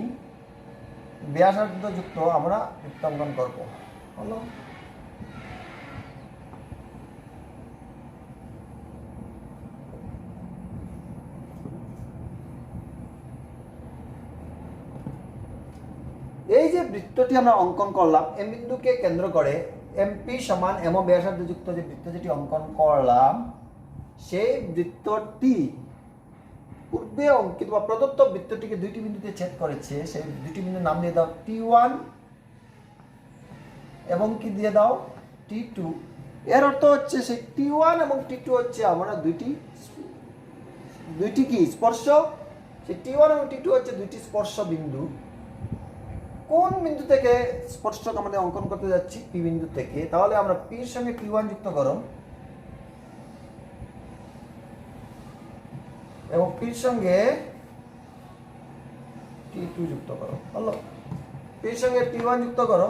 ব্যাসার্ধ যুক্ত আমরা বৃত্ত অঙ্কন করব। হলো? এই যে বৃত্তটি আমরা অঙ্কন করলাম এম বিন্দুকে কেন্দ্র করে, এমপি সমান এম ব্যাসার্ধ যুক্ত যে বৃত্ত যেটি অঙ্কন করলাম, সেই বৃত্তটি পূর্বে অঙ্কিত বা প্রদত্ত বৃত্তটিকে দুইটি বিন্দুতে ছেদ করেছে। সেই দুইটি বিন্দুর নাম দিয়ে দাও T1 এবং কি দিয়ে দাও? T2। এর অর্থ হচ্ছে সেই T1 এবং T2 হচ্ছে আমরা দুইটি কি স্পর্শ। সেই T1 এবং T2 হচ্ছে দুইটি স্পর্শ বিন্দু। কোন বিন্দু থেকে স্পর্শক আমাদের অঙ্কন করতে যাচ্ছি? পি বিন্দু থেকে। তাহলে আমরা পি এর সঙ্গে P1 যুক্ত করো এবং পির সঙ্গে T2 যুক্ত করো। হলো? পির সঙ্গে P1 যুক্ত করো,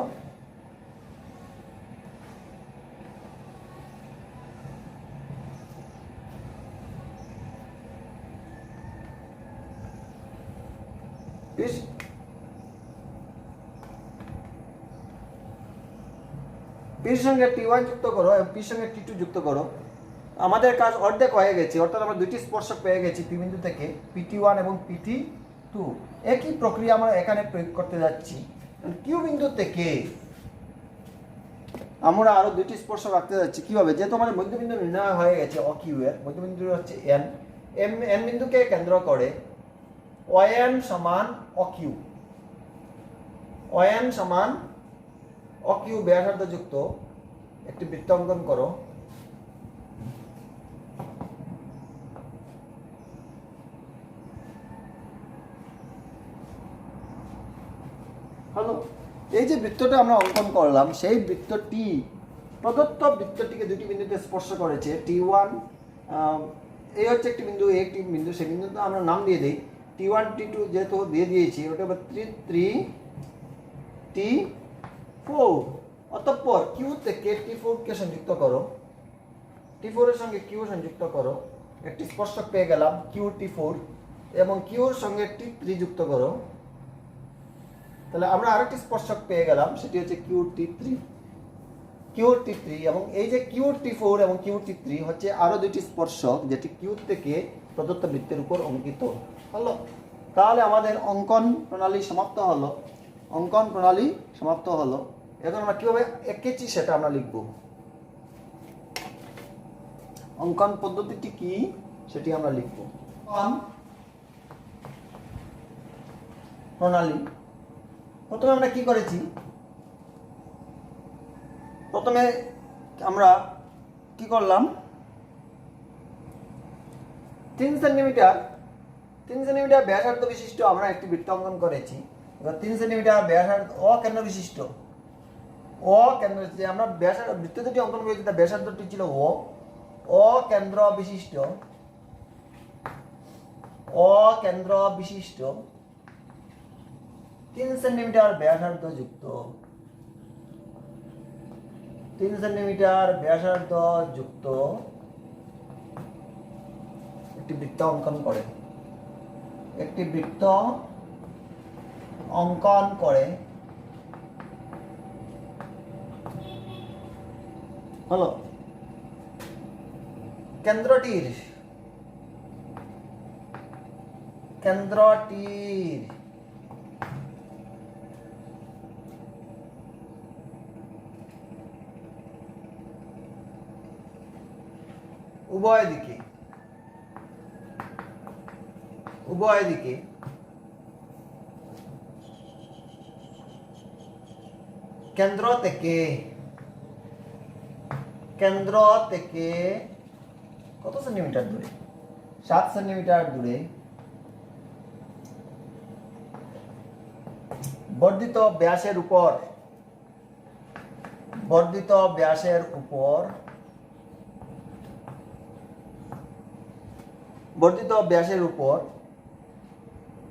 পির সঙ্গে T1 যুক্ত করো এবং পির সঙ্গে T2 যুক্ত করো। আমাদের কাজ অর্ধেক হয়ে গেছে, অর্থাৎ আমরা দুইটি স্পর্শক পেয়ে গেছি পি বিন্দু থেকে, PT1 এবং PT2। একই প্রক্রিয়া আমরা এখানে প্রয়োগ করতে যাচ্ছি। কিউ বিন্দু থেকে আমরা আরো দুইটি স্পর্শক রাখতে যাচ্ছি। কিভাবে? যেহেতু আমাদের মধ্যবিন্দু নির্ণয় হয়ে গেছে অকিউ এর, মধ্যবিন্দু হচ্ছে এন। এন বিন্দুকে কেন্দ্র করে ON সমান অকিউ, ON সমান অকিউ ব্যাসার্ধ যুক্ত একটি বৃত্ত অঙ্কন করো। এই যে বৃত্তটা আমরা অঙ্কন করলাম সেই বৃত্তটি প্রদত্ত বৃত্তটিকে দুটি বিন্দুতে স্পর্শ করেছে T1, এই হচ্ছে একটি বিন্দু, একটি বিন্দু, সেই বিন্দুতে আমরা নাম দিয়ে দিই T1 T2 যেহেতু দিয়ে দিয়েছি, ওটা 3 T4। অতঃপর কিউ থেকে T4 কে সংযুক্ত করো, T4 এর সঙ্গে কিউ সংযুক্ত করো, একটি স্পর্শক পেয়ে গেলাম কিউ T4, এবং কিউর সঙ্গে T3 যুক্ত করো, তাহলে আমরা আরেকটি স্পর্শক পেয়ে গেলাম, সেটি হচ্ছে কিউ T3 এবং এই যে কিউ T4 এবং কিউ T3 হচ্ছে আরো দুটি স্পর্শক যেটি কিউ থেকে প্রদত্ত বৃত্তের উপর অঙ্কিত হলো। তাহলে আমাদের অঙ্কন প্রণালী সমাপ্ত হলো। এখন আমরা কিভাবে এঁকেছি সেটা আমরা লিখব। অঙ্কন পদ্ধতিটি কি সেটি আমরা লিখব। প্রণালী, প্রথমে আমরা কি করেছি, প্রথমে আমরা কি করলাম, 3 সেন্টিমিটার ব্যাসার্ধ বিশিষ্ট আমরা একটি বৃত্ত অঙ্কন করেছি। এবার 3 সেন্টিমিটার ব্যাসার্ধ অকেন্দ্র বিশিষ্ট, যে আমরা বৃত্ত দুটি অঙ্কন করেছি তার ব্যাসার্ধটি ছিল অকেন্দ্র বিশিষ্ট 3 সেন্টিমিটার ব্যাসার্ধ যুক্ত 3 সেন্টিমিটার ব্যাসার্ধ যুক্ত একটি বৃত্ত অঙ্কন করে, হলো। কেন্দ্রটির উভয় দিকে কেন্দ্র থেকে কত সেন্টিমিটার দূরে, 7 সেন্টিমিটার দূরে বর্ধিত ব্যাসের উপর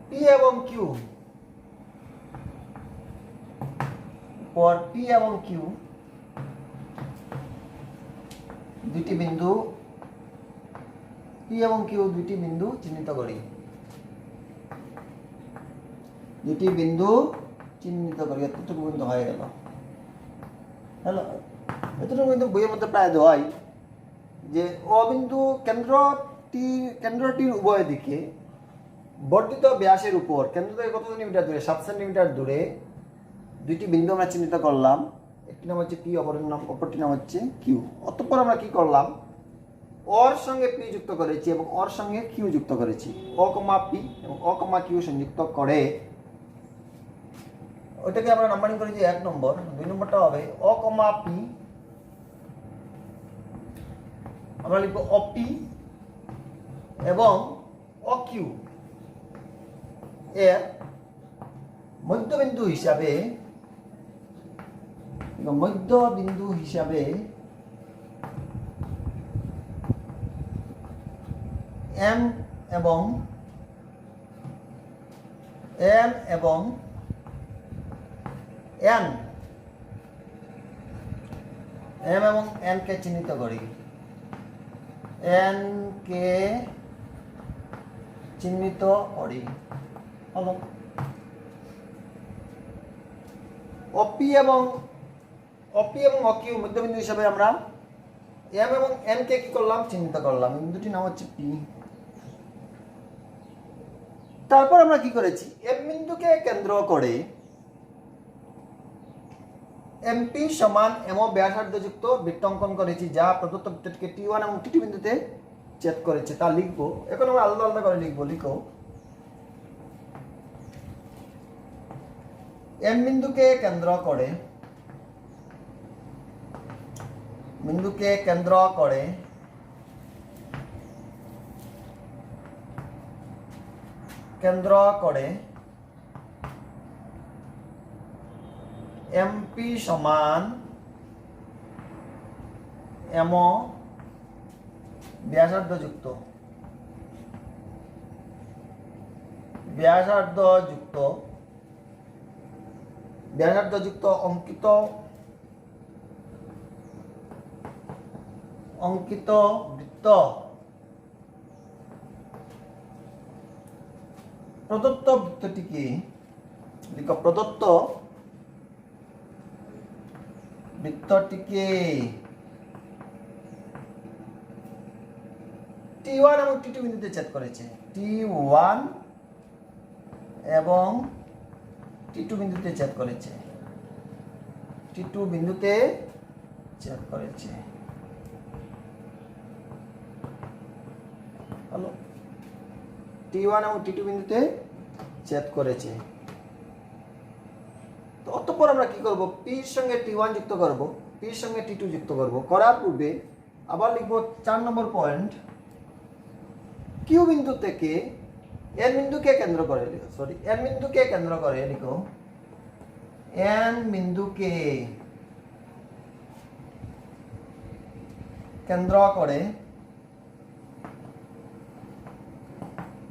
P এবং Q দুটি বিন্দু চিহ্নিত করি, এতটুকু বিন্দু হয়ে গেল। এতটুকু বিন্দু বইয়ের মধ্যে প্রায় দেওয়াই যে কেন্দ্রটির উভয় দিকে বর্ধিত ব্যাসের উপর কেন্দ্র থেকে কত সেন্টিমিটার দূরে, 7 সেন্টিমিটার দূরে দুইটি বিন্দু আমরা চিহ্নিত করলাম। একটি নাম হচ্ছে P, অপরটি নাম হচ্ছে Q। অতঃপর আমরা কি করলাম, ওর সঙ্গে P যুক্ত করেছি এবং ওর সঙ্গে Q যুক্ত করেছি, O, P এবং O, Q সংযুক্ত করে ওইটাকে আমরা নাম্বারিং করেছি 1 নম্বর। 2 নম্বরটা হবে O, P, আমরা লিখব OP এবং OQ এর মধ্যবিন্দু হিসাবে M এবং N কে চিহ্নিত করি, হলো। OP এবং OQ মধ্যবিন্দু হিসাবে আমরা M এবং N কে কি করলাম, চিহ্নিত করলাম। বিন্দুটির নাম হচ্ছে P। তারপর আমরা কি করেছি, M বিন্দুকে কেন্দ্র করে MP সমান MO ব্যাসার্ধ যুক্ত বৃত্ত অঙ্কন করেছি, যা প্রদত্ত বৃত্তটিকে T1 এবং T2 বিন্দুতে ছেদ করেছে, তা লিখবো। এখন আমরা আলাদা আলাদা করে লিখো। M বিন্দুকে কেন্দ্র করে এমপি সমান এমও ব্যাসার্ধ যুক্ত অঙ্কিত বৃত্ত প্রদত্ত বৃত্তটিকে লিখো, প্রদত্ত বৃত্তটিকে T1 এবং T2 বিন্দুতে ছেদ করেছে। T1 এবং T2 বিন্দুতে ছেদ করেছে। T2 বিন্দুতে ছেদ করেছে। হলো T1 এবং T2 বিন্দুতে ছেদ করেছে। তো অতঃপর আমরা কি করব, P এর সঙ্গে T1 যুক্ত করব, P এর সঙ্গে T2 যুক্ত করব। করার পূর্বে আবার লিখব 4 নম্বর পয়েন্ট, Q বিন্দু থেকে N বিন্দুকে কেন্দ্র করে লিখো, N বিন্দুকে কেন্দ্র করে লিখো, N বিন্দুকে কেন্দ্র করে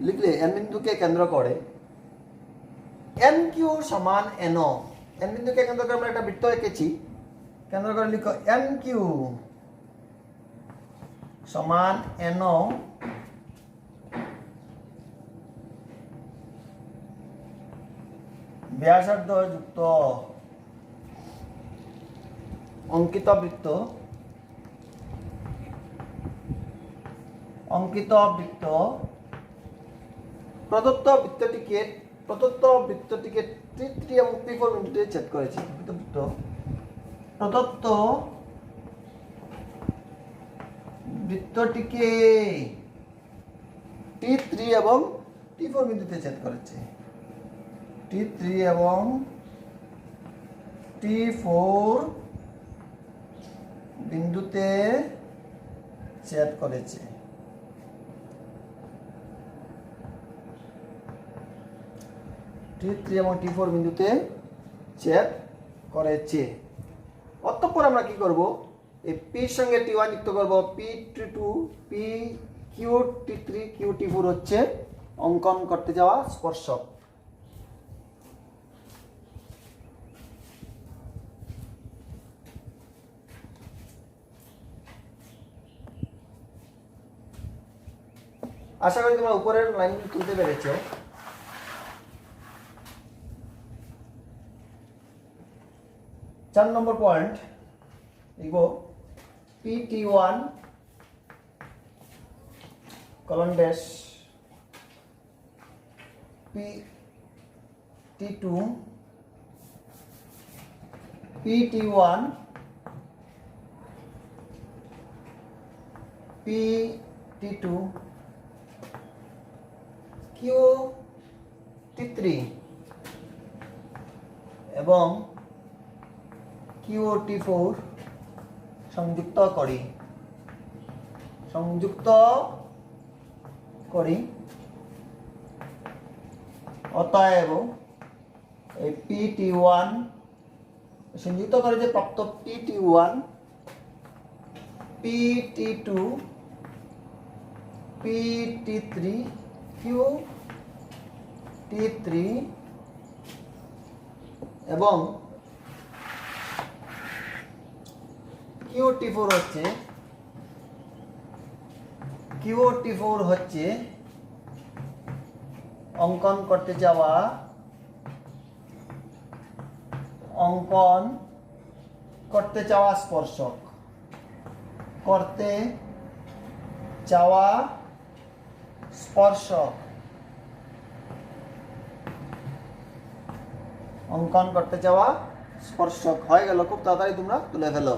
লিখলে N বিন্দুকে কেন্দ্র করে NQ সমান NO, N বিন্দুকে কেন্দ্র করে আমরা একটা বৃত্ত এঁকেছি, কেন্দ্র করে লিখো NQ সমান NO ব্যাসার্ধ যুক্ত অঙ্কিত বৃত্ত প্রদত্ত বৃত্তটিকে T3 এবং T4 বিন্দুতে ছেদ করেছে। প্রদত্ত বৃত্তটিকে T3 এবং T4 বিন্দুতে ছেদ করেছে। T3 এবং T4 বিন্দুতে ছেদ করেছে। T3 এবং T4 বিন্দুতে ছেদ করেছে। অতঃপর আমরা কি করব, এই P এর সঙ্গে T1 যুক্ত করব, P2 P Q T3 Q T4 হচ্ছে অঙ্কন করতে যাওয়া স্পর্শক। আশা করি তোমরা উপরের লাইনগুলো তুলতে পেরেছো। 4 নম্বর পয়েন্ট লিখো, PT1 colon dash PT2 PT1 PT2 QT3 এবং QT4 সংযুক্ত করি। অতএব এই PT1 সংযুক্ত করে যে প্রাপ্ত PT1 PT2 PT3 QT3 এবং QT4 হচ্ছে অঙ্কন করতে যাওয়া স্পর্শক। অঙ্কন করতে যাওয়া স্পর্শক হয়ে গেল। খুব তাড়াতাড়ি তোমরা তুলে ফেলো।